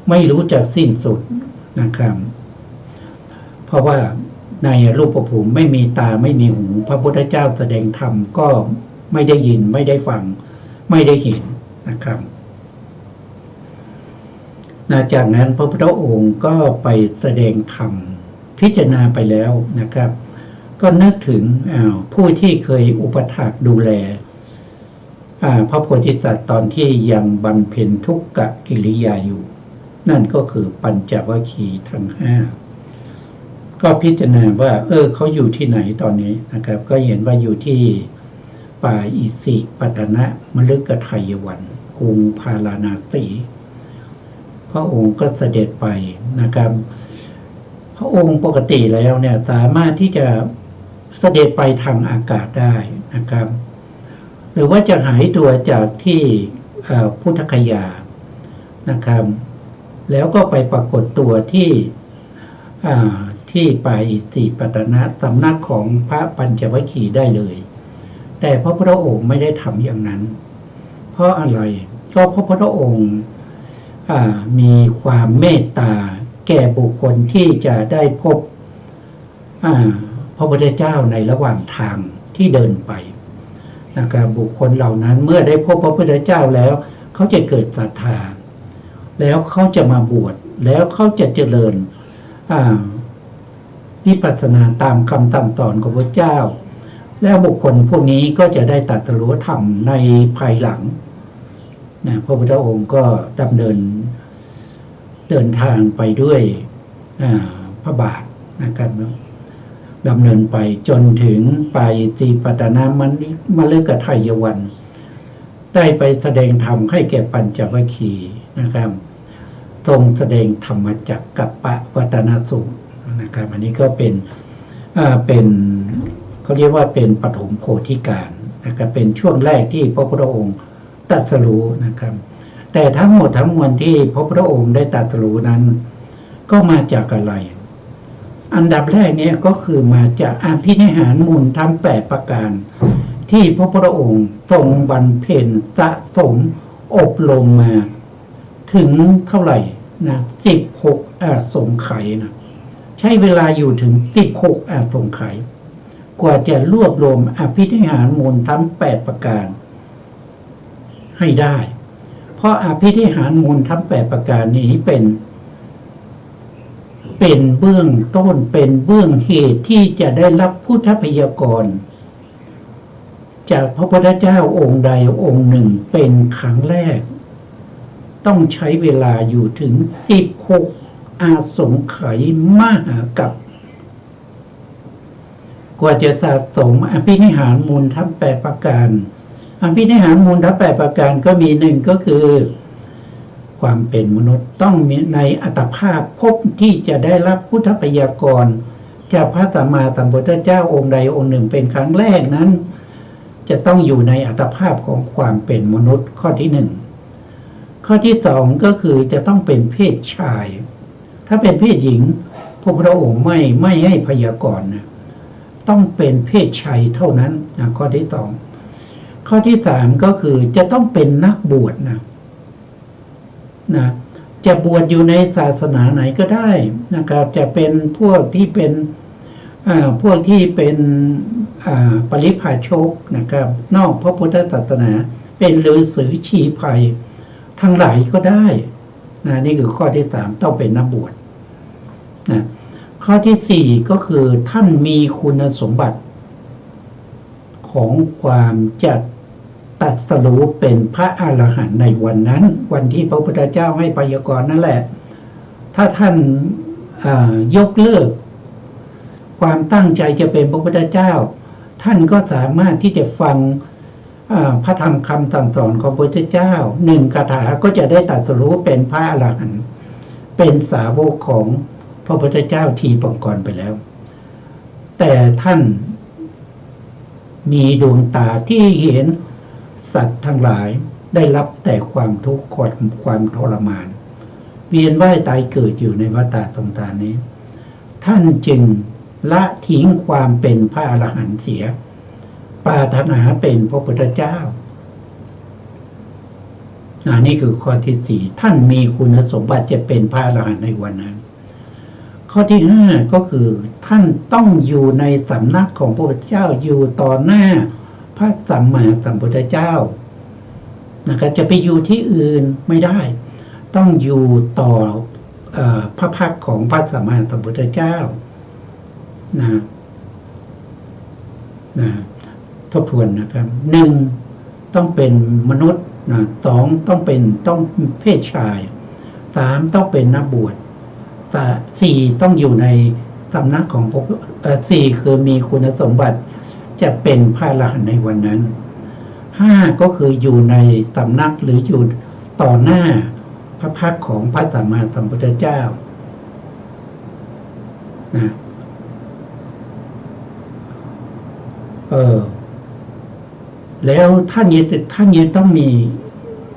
ไม่รู้จักสิ้นสุดนะครับเพราะว่าในรูปภูมิไม่มีตาไม่มีหูพระพุทธเจ้าแสดงธรรมก็ไม่ได้ยินไม่ได้ฟังไม่ได้เห็นนะครับจากนั้นพระพุทธองค์ก็ไปแสดงธรรมพิจารณาไปแล้วนะครับก็นึกถึงผู้ที่เคยอุปถัมภ์ดูแลพระโพธิสัตว์ตอนที่ยังบำเพ็ญทุกขกิริยาอยู่นั่นก็คือปัญจวัคคีย์ทั้งห้าก็พิจารณาว่าเขาอยู่ที่ไหนตอนนี้นะครับก็เห็นว่าอยู่ที่ป่าอิสิปตนะมฤคทายวันกรุงพาราณสีพระองค์ก็เสด็จไปนะครับพระองค์ปกติแล้วเนี่ยสามารถที่จะเสด็จไปทางอากาศได้นะครับหรือว่าจะหายตัวจากที่พุทธคยานะครับแล้วก็ไปปรากฏตัวที่ป่าอิสิปตนะสำนักของพระปัญจวัคคีย์ได้เลยแต่พระพุทธองค์ไม่ได้ทำอย่างนั้นเพราะอะไรก็เพราะพระพุทธองค์มีความเมตตาแก่บุคคลที่จะได้พบพระพุทธเจ้าในระหว่างทางที่เดินไปนะครับบุคคลเหล่านั้นเมื่อได้พบพระพุทธเจ้าแล้วเขาจะเกิดศรัทธาแล้วเขาจะมาบวชแล้วเขาจะเจริญวิปัสสนาตามคำสั่งสอนของพระเจ้าแล้วบุคคลพวกนี้ก็จะได้ตรัสรู้ธรรมในภายหลังพระพุทธองค์ก็ดำเดินทางไปด้วยพระบาทนะครับดำเนินไปจนถึงไปจีปตนมฤคทายวันได้ไปแสดงธรรมให้แก่ปัญจวัคคีย์นะครับทรงแสดงธรรมจักกัปปวัตนสูตรนะครับอันนี้ก็เป็นเขาเรียกว่าเป็นปฐมโพธิการนะครับเป็นช่วงแรกที่พระพุทธองค์ตรัสรู้นะครับแต่ทั้งหมดทั้งมวลที่พระพุทธองค์ได้ตรัสรู้นั้นก็มาจากอะไรอันดับแรกเนี่ยก็คือมาจากอภินิหารมูลทั้ง8ประการที่พระพุทธองค์ทรงบำเพ็ญสะสมอบรมมาถึงเท่าไหร่นะ16อาสงไขยนะใช้เวลาอยู่ถึง16อาสงไขยกว่าจะรวบรวมอภินิหารมูลทั้ง8ประการให้ได้เพราะอภินิหารมูลทั้ง8ประการนี้เป็นเบื้องต้นเป็นเบื้องเหตุที่จะได้รับพุทธพยากรณ์จากพระพุทธเจ้าองค์ใดองค์หนึ่งเป็นครั้งแรกต้องใช้เวลาอยู่ถึง16อาสงไขยมหากัปกว่าจะสะสมอภินิหารมูลทั้ง8ประการอภินิหารมูลทั้ง8ประการก็มีหนึ่งก็คือความเป็นมนุษย์ต้องมีในอัตภาพพบที่จะได้รับพุทธพยากรณ์จากพระสัมมาสัมพุทธเจ้าองค์ใดองค์หนึ่งเป็นครั้งแรกนั้นจะต้องอยู่ในอัตภาพของความเป็นมนุษย์ข้อที่1ข้อที่2ก็คือจะต้องเป็นเพศชายถ้าเป็นเพศหญิงพระพุทธองค์ไม่ให้พยากรณ์นะต้องเป็นเพศชายเท่านั้นนะข้อที่2ข้อที่3ก็คือจะต้องเป็นนักบวชนะจะบวชอยู่ในศาสนาไหนก็ได้นะครับจะเป็นพวกที่เป็นปริพาชกนะครับนอกพระพุทธศาสนาเป็นฤาษีชีไพรทั้งหลายก็ได้นี่คือข้อที่3ต้องเป็นนักบวชนะข้อที่4ก็คือท่านมีคุณสมบัติของความจัดตรัสรู้เป็นพระอรหันต์ในวันนั้นวันที่พระพุทธเจ้าให้พยากรณ์นั่นแหละถ้าท่านยกเลิกความตั้งใจจะเป็นพระพุทธเจ้าท่านก็สามารถที่จะฟังพระธรรมคำสั่งสอนของพระพุทธเจ้า1คาถาก็จะได้ตรัสรู้เป็นพระอรหันต์เป็นสาวกของพระพุทธเจ้าทีปก่อนไปแล้วแต่ท่านมีดวงตาที่เห็นสัตว์ทั้งหลายได้รับแต่ความทุกข์ความทรมาน เวียนว่ายตายเกิดอยู่ในวัฏฏะสงสารนี้ท่านจึงละทิ้งความเป็นพระอรหันต์เสียปรารถนาเป็นพระพุทธเจ้านี่คือข้อที่สี่ท่านมีคุณสมบัติจะเป็นพระอรหันต์ในวันนั้นข้อที่ห้าก็คือท่านต้องอยู่ในสำนักของพระพุทธเจ้าอยู่ต่อหน้าพระสัมมาสัมพุทธเจ้านะครับจะไปอยู่ที่อื่นไม่ได้ต้องอยู่ต่อพระพักของพระสัมมาสัมพุทธเจ้านะทบทวนนะครับหนึ่งต้องเป็นมนุษย์นะสองต้องเพศชายสามต้องเป็นนักบวชสี่ต้องอยู่ในสำนักของสี่คือมีคุณสมบัติจะเป็นพระอรหันต์ในวันนั้นห้าก็คืออยู่ในสำนักหรืออยู่ต่อหน้าพระพักของพระสัมมาสัมพุทธเจ้านะแล้วท่านยังต้องมี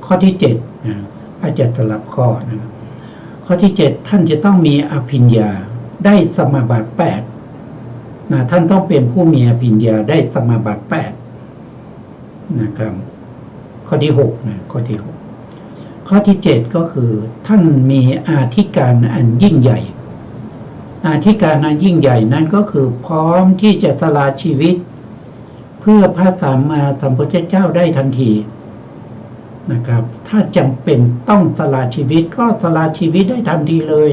ข้อที่เจ็ดนะอาจจะสลับข้อนะข้อที่เจ็ดท่านจะต้องมีอภิญญาได้สมาบัติแปดนะท่านต้องเป็นผู้มีอภิญญาได้สมาบัติแปดนะครับข้อที่หกนะข้อที่หกข้อที่เจ็ดก็คือท่านมีอาธิการอันยิ่งใหญ่อาธิการอันยิ่งใหญ่นั้นก็คือพร้อมที่จะสละชีวิตเพื่อพระสัมมาสัมพุทธเจ้าได้ทันทีนะครับถ้าจำเป็นต้องสละชีวิตก็สละชีวิตได้ทันทีเลย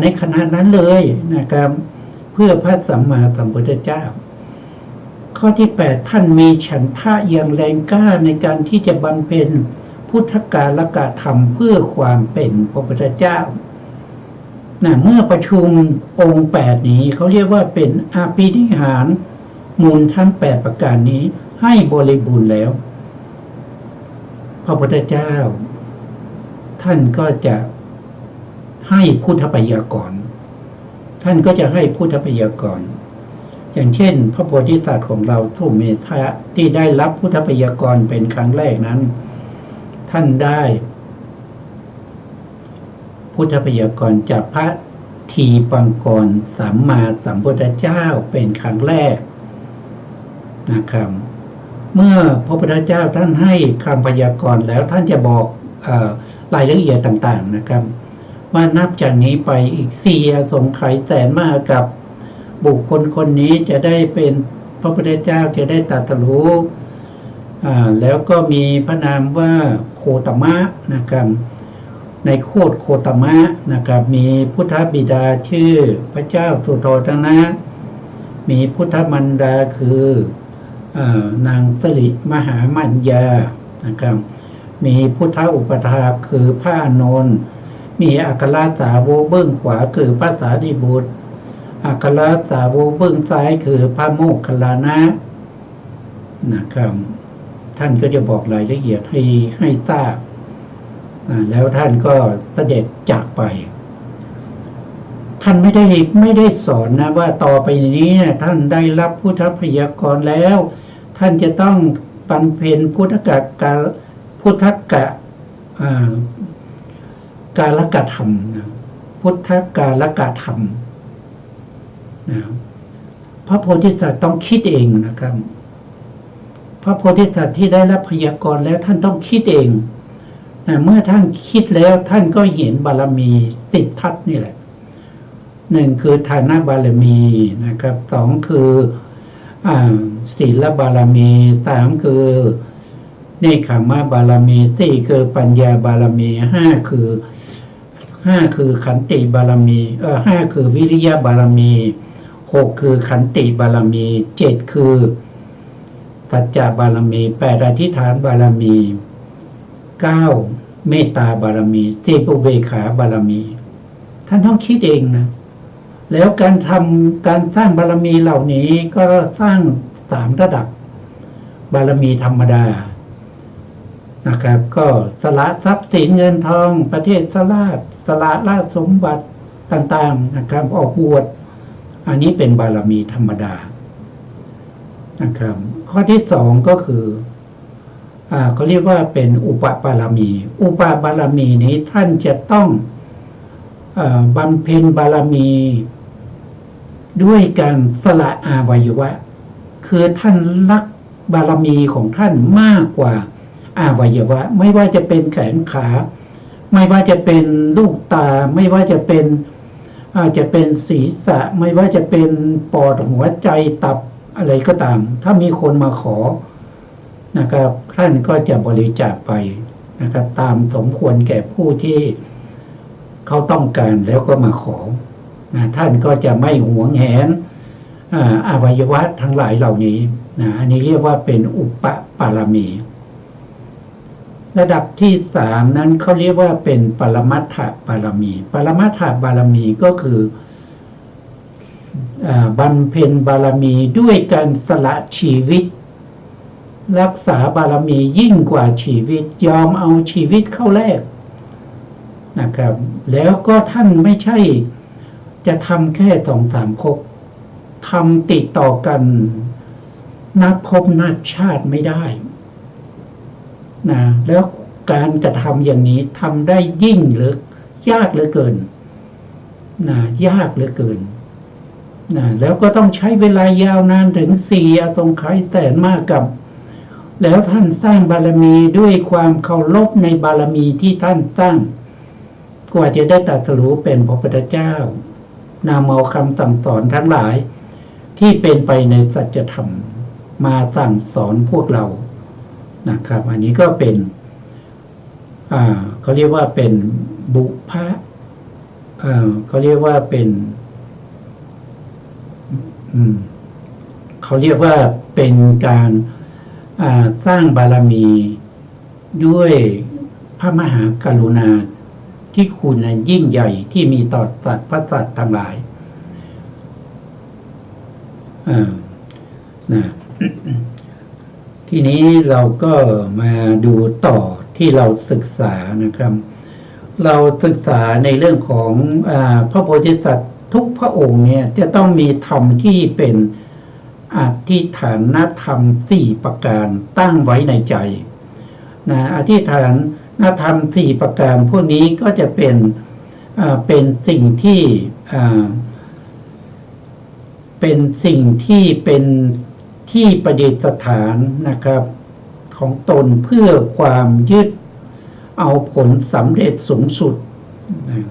ในขณะนั้นเลยนะครับเพื่อพระสัมมาสัมพุทธเจ้าข้อที่แปดท่านมีฉันทะอย่างแรงกล้าในการที่จะบำเพ็ญพุทธกาลกธรรมเพื่อความเป็นพระพุทธเจ้าเมื่อประชุมองค์แปดนี้เขาเรียกว่าเป็นอาภินิหารมูลทั้งแปดประการนี้ให้บริบูรณ์แล้วพระพุทธเจ้าท่านก็จะให้พุทธพยากรณ์ท่านก็จะให้พุทธพยากรณ์อย่างเช่นพระโพธิสัตว์ของเราสุเมธะที่ได้รับพุทธพยากรณ์เป็นครั้งแรกนั้นท่านได้พุทธพยากรณ์จากพระทีปังกรสัมมาสัมพุทธเจ้าเป็นครั้งแรกนะครับเมื่อพระพุทธเจ้าท่านให้คำพยากรณ์แล้วท่านจะบอกรายละเอียดต่างๆนะครับว่านับจากนี้ไปอีก4 อสงไขยแสนมากกับบุคคลคนนี้จะได้เป็นพระพุทธเจ้าจะได้ตรัสรู้แล้วก็มีพระนามว่าโคตมะนะครับในโคตมะนะครับมีพุทธบิดาชื่อพระเจ้าสุโธทนะมีพุทธมารดาคือนางสิริมหามัญญานะครับมีพุทธอุปถากคือพระอานนท์มีอัครสาวกเบื้องขวาคือพระสารีบุตรอัครสาวกเบื้องซ้ายคือพระโมคคัลลานะนะครับท่านก็จะบอกรายละเอียดให้ทราบแล้วท่านก็เสด็จจากไปท่านไม่ได้สอนนะว่าต่อไปนี้ท่านได้รับพุทธพยากรณ์แล้วท่านจะต้องบำเพ็ญพุทธกาลกธรรมพุทธกาลกธรรมพระโพธิสัตว์ต้องคิดเองนะครับพระโพธิสัตว์ที่ได้รับพยากรณ์แล้วท่านต้องคิดเองเมื่อท่านคิดแล้วท่านก็เห็นบารมี10 ทัศนี่แหละ1คือฐานะบารมีนะครับ2คือศีลบารมี3คือเนคขมะบารมี4คือปัญญาบารมี5คือขันติบารมี5คือวิริยะบารมี6คือขันติบารมี7คือสัจจะบารมี8อธิษฐานบารมี9เมตตาบารมี10อุเบกขาบารมีท่านต้องคิดเองนะแล้วการสร้างบารมีเหล่านี้ก็สร้าง3 ระดับบารมีธรรมดานะครับก็สละทรัพย์สินเงินทองประเทศสละราชสมบัติต่างๆนะครับออกบวชอันนี้เป็นบารมีธรรมดานะครับข้อที่2ก็คือเขาเรียกว่าเป็นอุปบารมีอุปบารมีนี้ท่านจะต้อง บำเพ็ญบารมีด้วยการสละอวัยวะคือท่านรักบารมีของท่านมากกว่าอวัยวะไม่ว่าจะเป็นแขนขาไม่ว่าจะเป็นลูกตาไม่ว่าจะเป็นอาจจะเป็นศีรษะไม่ว่าจะเป็นปอดหัวใจตับอะไรก็ตามถ้ามีคนมาขอนะครับท่านก็จะบริจาคไปนะครับตามสมควรแก่ผู้ที่เขาต้องการแล้วก็มาขอนะท่านก็จะไม่หวงแหนอวัยวะทั้งหลายเหล่านี้นะอันนี้เรียกว่าเป็นอุปปารมี ระดับที่สามนั้นเขาเรียกว่าเป็นปรมัตถบารมีปรมัตถบารมีก็คือบำเพ็ญบารมีด้วยการสละชีวิตรักษาบารมียิ่งกว่าชีวิตยอมเอาชีวิตเข้าแลกนะครับแล้วก็ท่านไม่ใช่จะทำแค่2-3 ภพทำติดต่อกันนับภพนับชาติไม่ได้นะแล้วการกระทำอย่างนี้ทำได้ยิ่งหรือยากเหลือเกินนะยากเหลือเกินนะแล้วก็ต้องใช้เวลายาวนานถึง4 อสงไขยแสนมากกับแล้วท่านสร้างบารมีด้วยความเคารพในบารมีที่ท่านสร้างกว่าจะได้ตรัสรู้เป็นพระพุทธเจ้านำเอาคำสั่งสอนทั้งหลายที่เป็นไปในสัจธรรมมาสั่งสอนพวกเรานะครับอันนี้ก็เป็นเขาเรียกว่าเป็นบุพะเขาเรียกว่าเป็นเขาเรียกว่าเป็นการสร้างบารมีด้วยพระมหากรุณาที่คุณยิ่งใหญ่ที่มีต่อสัตว์พระสัตว์ทั้งหลายนะทีนี้เราก็มาดูต่อที่เราศึกษานะครับเราศึกษาในเรื่องของพระโพธิสัตว์ทุกพระองค์เนี่ยจะต้องมีธรรมที่เป็นอธิฐานธรรม4 ประการตั้งไว้ในใจนะอธิฐานธรรม4 ประการพวกนี้ก็จะเป็นสิ่งที่เป็นสิ่งที่เป็นที่ประดิษฐานนะครับของตนเพื่อความยึดเอาผลสำเร็จสูงสุดนะ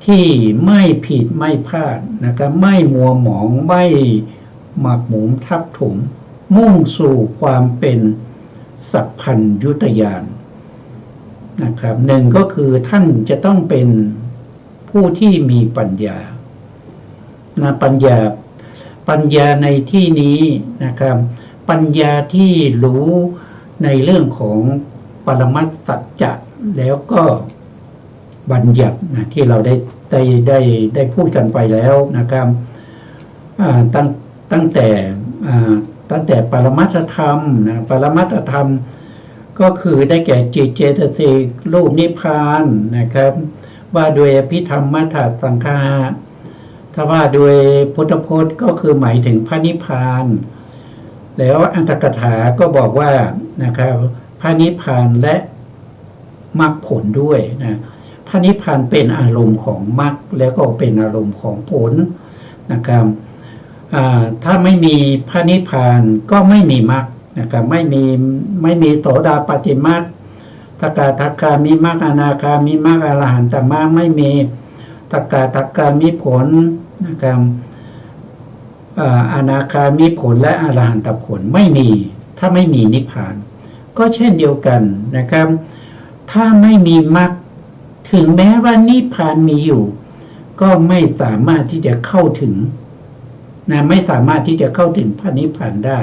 ที่ไม่ผิดไม่พลาดนะครับไม่มัวหมองไม่หมักหมมทับถมมุ่งสู่ความเป็นสัพพัญญุตญาณนะครับหนึ่งก็คือท่านจะต้องเป็นผู้ที่มีปัญญานะปัญญาในที่นี้นะครับปัญญาที่รู้ในเรื่องของปรมัตถสัจจะแล้วก็บัญญัตินะที่เราได้พูดกันไปแล้วนะครับตั้งแต่ปรมัตถธรรมนะปรมัตถธรรมก็คือได้แก่จิตเจตสิกรูปนิพพานนะครับว่าโดยอภิธรรมมัฏฐสังฆาถ้าว่าโดยพุทธพจน์ก็คือหมายถึงพระนิพพานแล้วอัตถกถาก็บอกว่านะครับพระนิพพานและมรรคผลด้วยนะพระนิพพานเป็นอารมณ์ของมรรคแล้วก็เป็นอารมณ์ของผลนะครับถ้าไม่มีพระนิพพานก็ไม่มีมรรคนะครับไม่มีโสดาปัตติมรรคสกทาคามิมรรคอนาคามิมรรคอรหันตมรรคไม่มีสกทาคามิผลนะครับอนาคามิผลและอรหันตผลไม่มีถ้าไม่มีนิพพานก็เช่นเดียวกันนะครับถ้าไม่มีมรรคถึงแม้ว่านิพพานมีอยู่ก็ไม่สามารถที่จะเข้าถึงนะไม่สามารถที่จะเข้าถึงพระนิพพานได้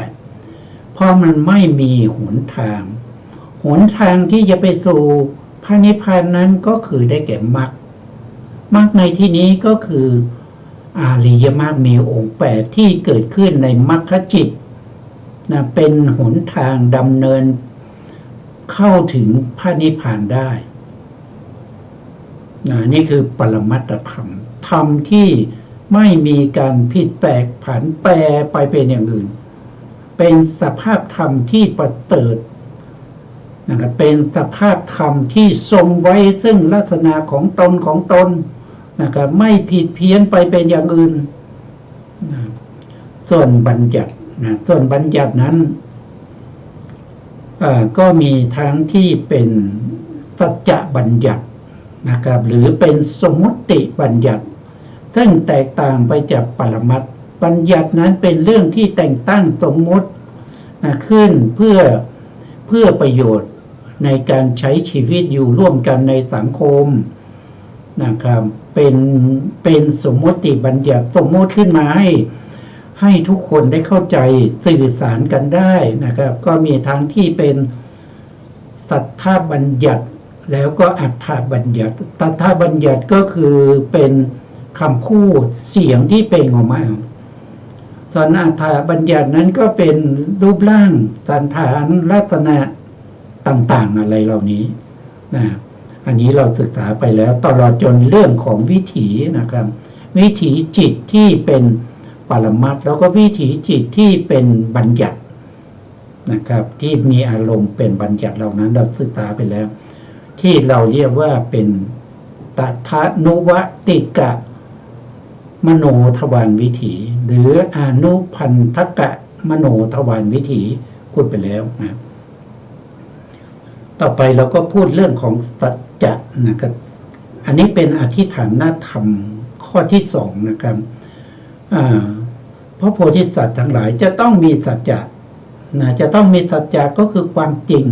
เพราะมันไม่มีหนทางที่จะไปสู่พระนิพพานนั้นก็คือได้แก่มรรคในที่นี้ก็คืออาริยมรรคมีองค์8ที่เกิดขึ้นในมรรคจิตนะเป็นหนทางดำเนินเข้าถึงพระนิพพานได้นะนี่คือปรมัตถธรรมธรรมที่ไม่มีการผิดแปลกผันแปรไปเป็นอย่างอื่นเป็นสภาพธรรมที่ประเสริฐนะครับเป็นสภาพธรรมที่ทรงไว้ซึ่งลักษณะของตน นะครับไม่ผิดเพี้ยนไปเป็นอย่างอื่นนะส่วนบัญญัตินะส่วนบัญญัตินั้นก็มีทั้งที่เป็นสัจจะบัญญัตินะครับหรือเป็นสมมุติบัญญัติซึ่งแตกต่างไปจากปรมัตถ์บัญญัตินั้นเป็นเรื่องที่แต่งตั้งสมมุติขึ้นเพื่อประโยชน์ในการใช้ชีวิตอยู่ร่วมกันในสังคมนะครับเป็นสมมติบัญญัติสมมติขึ้นมาให้ทุกคนได้เข้าใจสื่อสารกันได้นะครับก็มีทั้งที่เป็นสัทธบัญญัติแล้วก็อัฏฐบัญญัติสัทธบัญญัติก็คือเป็นคำพูดเสียงที่เปล่งออกมาส่วนอัฏฐบัญญัตินั้นก็เป็นรูปร่างสันฐานลักษณะต่างๆอะไรเหล่านี้นะอันนี้เราศึกษาไปแล้วตลอดจนเรื่องของวิถีนะครับวิถีจิตที่เป็นปรมัตถ์แล้วก็วิถีจิตที่เป็นบัญญัตินะครับที่มีอารมณ์เป็นบัญญัติเหล่านั้นเราศึกษาไปแล้วที่เราเรียกว่าเป็นตถานุวติกะมโนทวารวิถีหรืออนุพันธกะมโนทวารวิถีพูดไปแล้วนะต่อไปเราก็พูดเรื่องของสัจจะนะครับอันนี้เป็นอธิฐานธรรมข้อที่สองนะครับพระโพธิสัตว์ทั้งหลายจะต้องมีสัจจะนะจะต้องมีสัจจะก็คือความจริง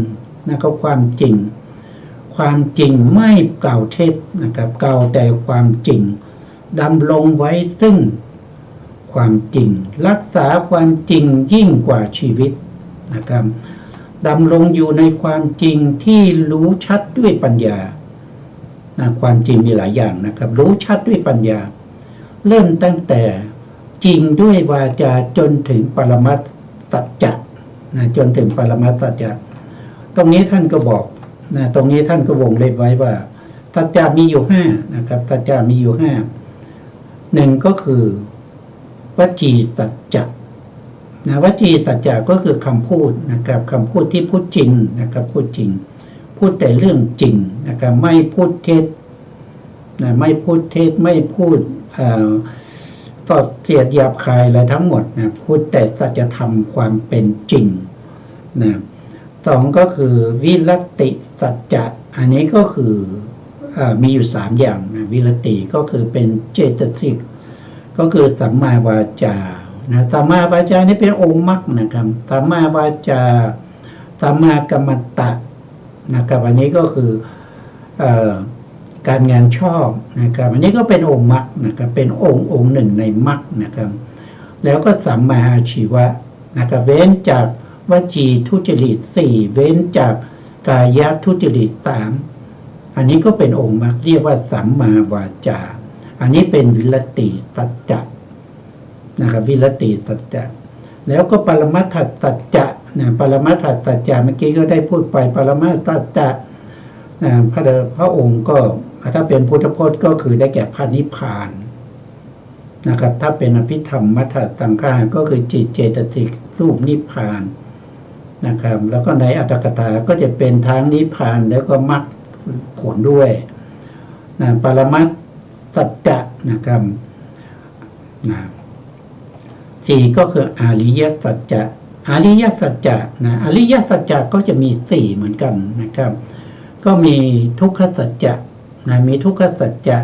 นะครับความจริงไม่กล่าวเท็จนะครับกล่าวแต่ความจริงดำรงไว้ซึ่งความจริงรักษาความจริงยิ่งกว่าชีวิตนะครับดำรงอยู่ในความจริงที่รู้ชัดด้วยปัญญาความจริงมีหลายอย่างนะครับรู้ชัดด้วยปัญญาเริ่มตั้งแต่จริงด้วยวาจาจนถึงปรมัตถสัจจะจนถึงปรมัตถสัจจะตรงนี้ท่านก็บอกตรงนี้ท่านก็วงเล็บไว้ว่าสัจจะมีอยู่ห้านะครับสัจจะมีอยู่ห้าหนึ่งก็คือวจีสัจจะวจีสัจจะก็คือคำพูดนะครับคำพูดที่พูดจริงนะครับพูดจริงพูดแต่เรื่องจริงนะครับไม่พูดเท็จไม่พูดเท็จไม่พูดสอดเสียดหยาบคายอะไรทั้งหมดนะพูดแต่สัจธรรมความเป็นจริงนะสองก็คือวิรติสัจจะอันนี้ก็คือมีอยู่สามอย่างนะวิรติก็คือเป็นเจตสิกก็คือสัมมาวาจาสัมมาวาจานี่เป็นองค์มรรคนะครับสัมมาวาจาสัมมากัมมันตะนะครับอันนี้ก็คือการงานชอบนะครับอันนี้ก็เป็นองค์มรรคนะครับเป็นองค์หนึ่งในมรรคนะครับแล้วก็สัมมาอาชีวะนะครับเว้นจากวจีทุจริตสี่เว้นจากกายทุจริตสามอันนี้ก็เป็นองค์มรรคเรียกว่าสัมมาวาจาอันนี้เป็นวิรติสัจจะนะครับวิรติสัจจะแล้วก็ปรมัตถสัจจะปรมัตถสัจจะเมื่อกี้ก็ได้พูดไปปรมัตถสัจจะพระองค์ก็ถ้าเป็นพุทธพจน์ก็คือได้แก่พระนิพพานนะครับถ้าเป็นอภิธรรมมัทธสังฆาก็คือจิตเจตสิกรูปนิพพานนะครับแล้วก็ในอัตถกถาก็จะเป็นทางนิพพานแล้วก็มรรคผลด้วยปรมัตถสัจจะนะครับสี่ก็คืออริยสัจจะอริยสัจจะอริยสัจจะก็จะมีสี่เหมือนกันนะครับก็มีทุกขสัจจะมีทุกขสัจจะ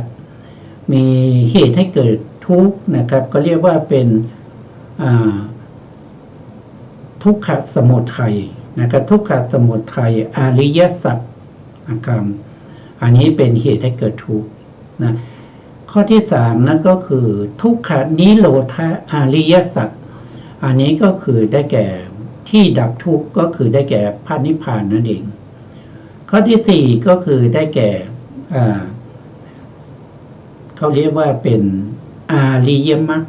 มีเหตุให้เกิดทุกข์นะครับก็เรียกว่าเป็นทุกขสมุทัยนะครับทุกขสมุทัยอริยสัจนะครับอันนี้เป็นเหตุให้เกิดทุกข์นะข้อที่สามนั่นก็คือทุกขนิโรธอริยสัจอันนี้ก็คือได้แก่ที่ดับทุกข์ก็คือได้แก่พระนิพพานนั่นเองข้อที่สี่ก็คือได้แก่เขาเรียกว่าเป็นอาริยมรรค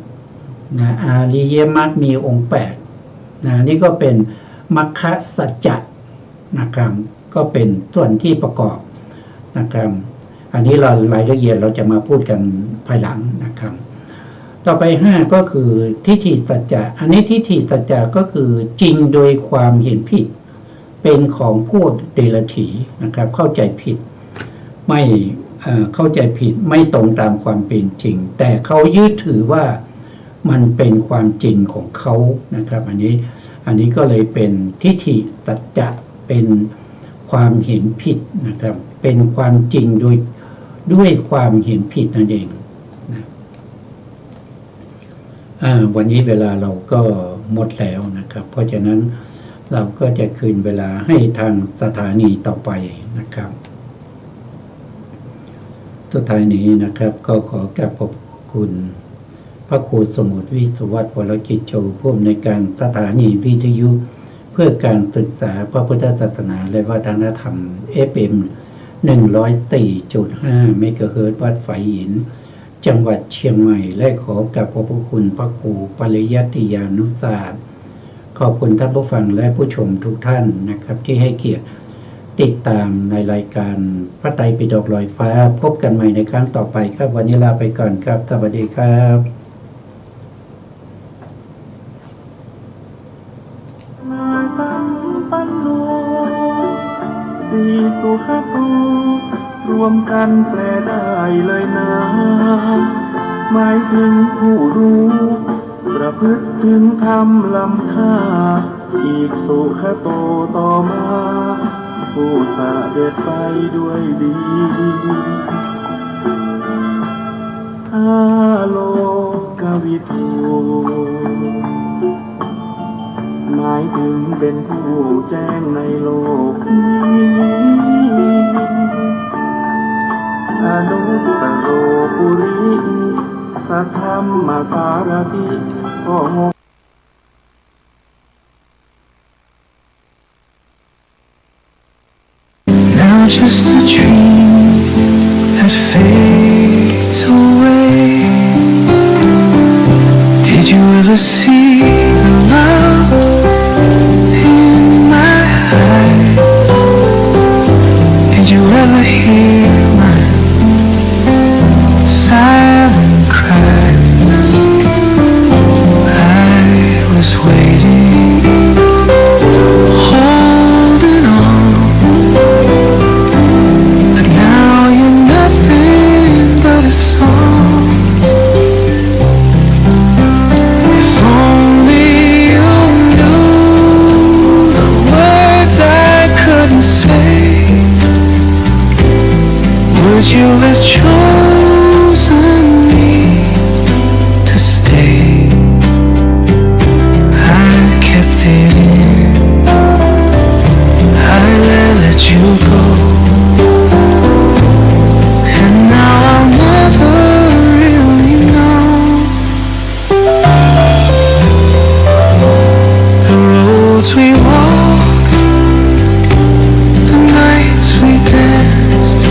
อาริยมรรคมีองค์แปดนี่ก็เป็นมรรคสัจจะนะครับก็เป็นส่วนที่ประกอบนะครับอันนี้เรารายละเอียดเราจะมาพูดกันภายหลังนะครับต่อไปห้าก็คือทิฏฐิสัจจะอันนี้ทิฏฐิสัจจะก็คือจริงโดยความเห็นผิดเป็นของพวกเดรัจฉีนะครับเข้าใจผิดไม่ เข้าใจผิดไม่ตรงตามความเป็นจริงแต่เขายึดถือว่ามันเป็นความจริงของเขานะครับอันนี้ก็เลยเป็นทิฏฐิตัจจะเป็นความเห็นผิดนะครับเป็นความจริงด้วยความเห็นผิดนั่นเองนะวันนี้เวลาเราก็หมดแล้วนะครับเพราะฉะนั้นเราก็จะคืนเวลาให้ทางสถานีต่อไปนะครับสุดท้ายนี้นะครับก็ขอกราบขอบคุณพระครูสมุทรวิศวัตรวรกิจโชผู้อำนวยการสถานีวิทยุเพื่อการศึกษาพระพุทธศาสนาและวัฒนธรรม FM 104.5 เมกะเฮิรตซ์วัดฝายหินจังหวัดเชียงใหม่และขอกราบขอบพระคุณพระครูปริยัติยานุศาสตร์ขอบคุณท่านผู้ฟังและผู้ชมทุกท่านนะครับที่ให้เกียรติติดตามในรายการพระไตรปิฎกลอยฟ้าพบกันใหม่ในครั้งต่อไปครับวันนี้ลาไปก่อนครับสวัสดีครับสีสุขโตรวมกันแปลได้เลยนะหมายถึงผู้รู้ประพฤติถึงธรรมล้ำค่าอีกสุขโตต่อมาผู้เสด็จไปด้วยดีโลกวิทูหมายถึงเป็นผู้แจ้งในโลกนี้อนุตตโรปุริสัทธัมมาสารถิก็งงJust a dream that fades away. Did you ever see the love in my eyes? Did you ever hear my silent cries? I was waiting, holding on. A song. If only you knew the words I couldn't say, would you have chosen me to stay? I kept it in, I let you go. We walked, the nights we danced,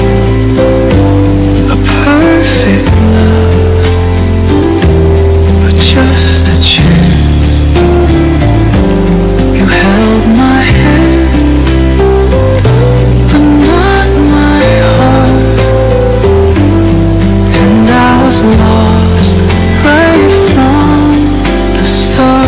a perfect love, but just a chance. You held my hand, but not my heart, and I was lost right from the start.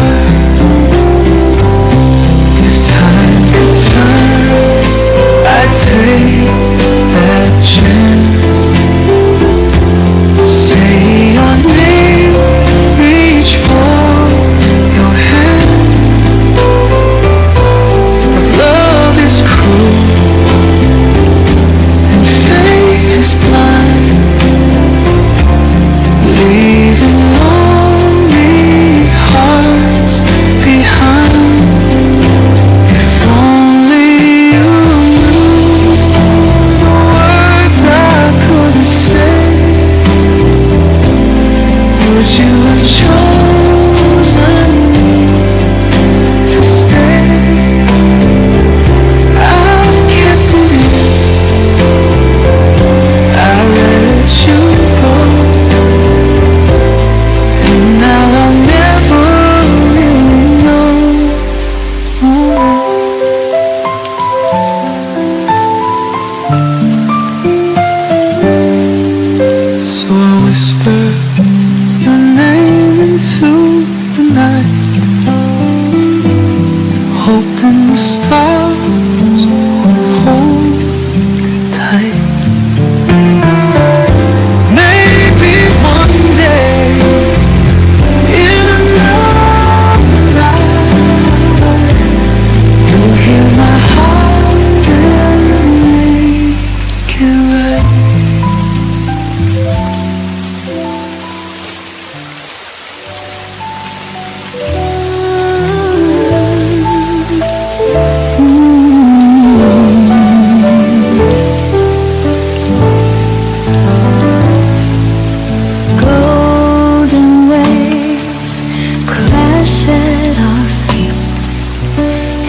crash at our feet,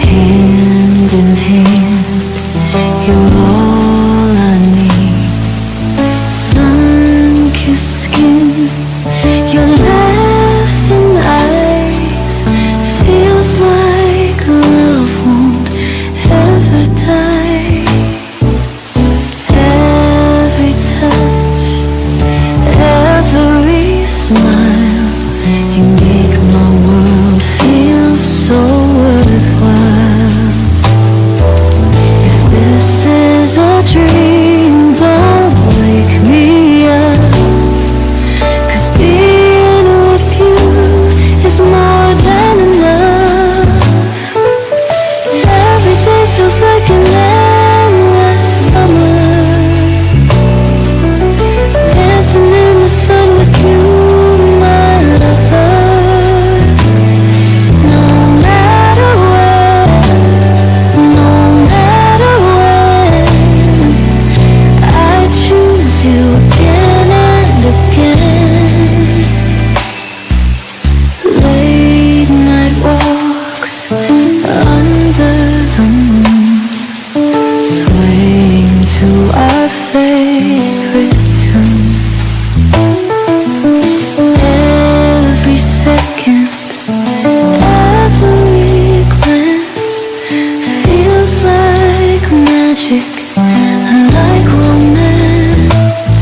hand in hand. You're all I need. Sun-kissed skin, your laughing eyes, feels like love won't ever die. Every touch, every smile, you make my world feel so worthwhile. If this is a dream, don't wake me up, 'cause being with you is more than enough. Every day feels like an endless summer, dancing in the sun with you, my lover. No matter when, no matter when, I choose you again and again. Late night walks under the moon, swaying to our favorite tune. Every second, every glance feels like magic, like romance.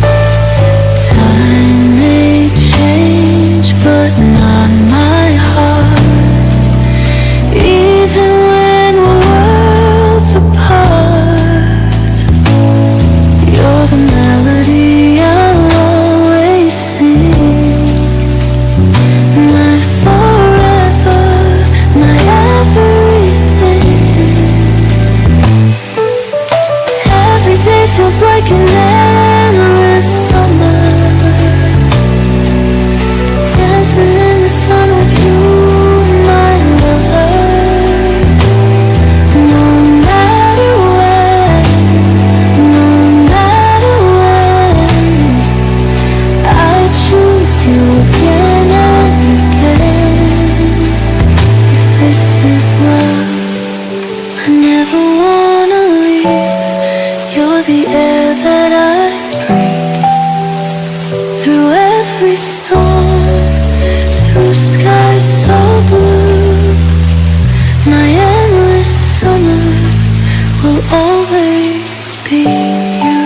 Time may change, but not my heart. Even when we're worlds apart, you're the melody I'll always sing. My forever, my everything. Every day feels like an endless summer, dancing in the sun with you, my lover. No matter when, no matter when, I choose you again and again. If this is love, I never wanna leave. You're the air that I breathe. Through every storm, through skies so blue, my endless summer will always be you.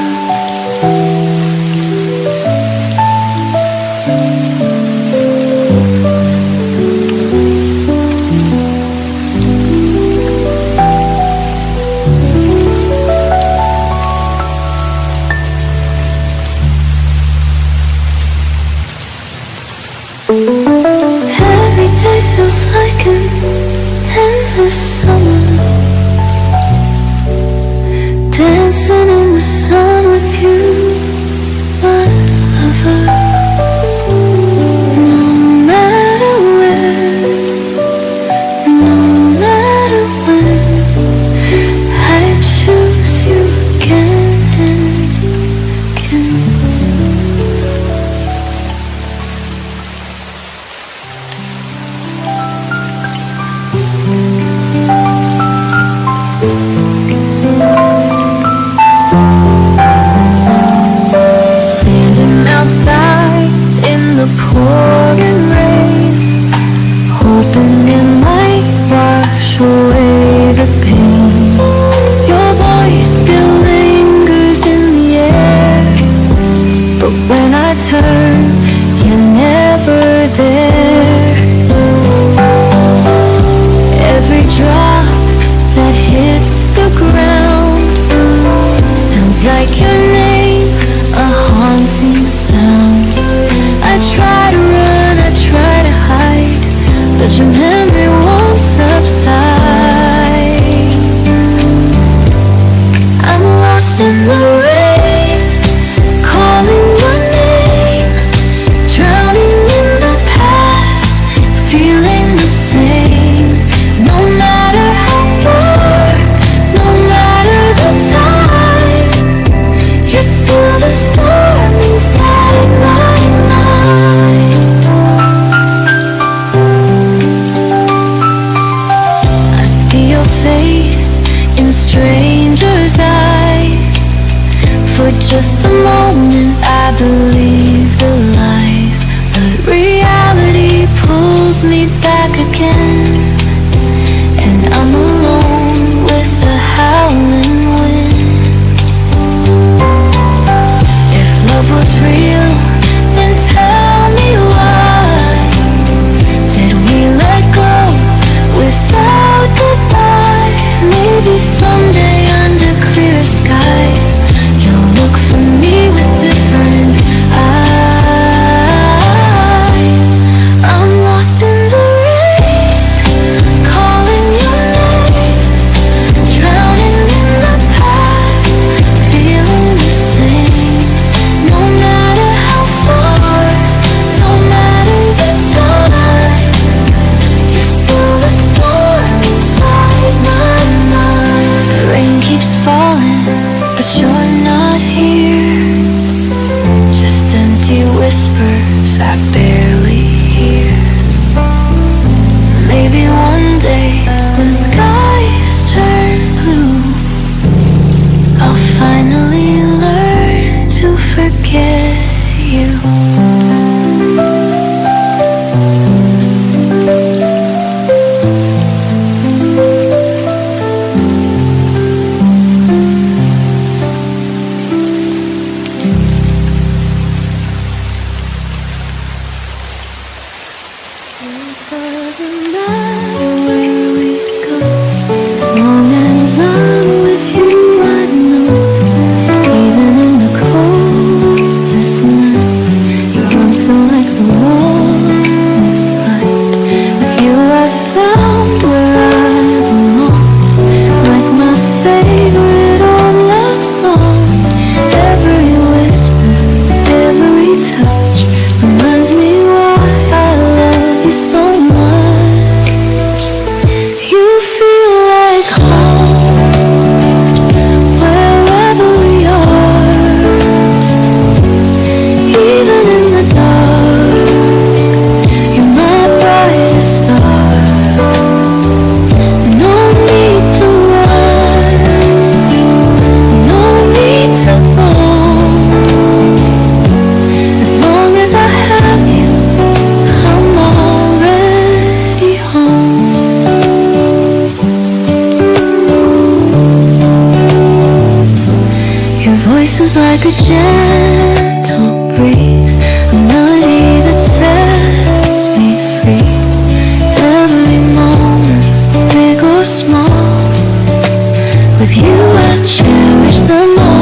Every day feels like an endless summer, dancing in the sun with you, my lover. No matter where, no matter when, I choose you again and again. Standing outside in the pouring rain, hoping it might wash away the pain. Your voice still lingers in the air, but when I turn, you're never there. Every drop that hits the ground sounds like your name, a haunting sound. I try to run, I try to hide, but your memory won't subside. I'm lost in the rain, calling your name, just a moment I believe the lies, but reality pulls me back again, and I'm alone with the howling wind. If love was real, then tell me why did we let go without goodbye? Maybe someday under clear skies you'll look for me with different eyes. I'm lost in the rain, calling your name, drowning in the past, feeling the same. No matter how far, no matter the time, you're still a storm inside my mind. The rain keeps falling, but you're not here. Just empty whispers I barely hear. Maybe one day when skies turn blue, I'll finally learn to forget you. It doesn't matter where we go, as long as I'm with you, I know. Even in the coldest nights, your arms feel like the warmest light. With you I found where I belong, like my favorite old love song. Every whisper, every touch reminds me why I love you so much. You feel like home wherever we are. Even in the dark, you're my brightest star. No need to run, no need to roam. As long as I have you, I'm already home. Your voice is like a gentle breeze, a melody that sets me free. Every moment, big or small, with you I cherish them all.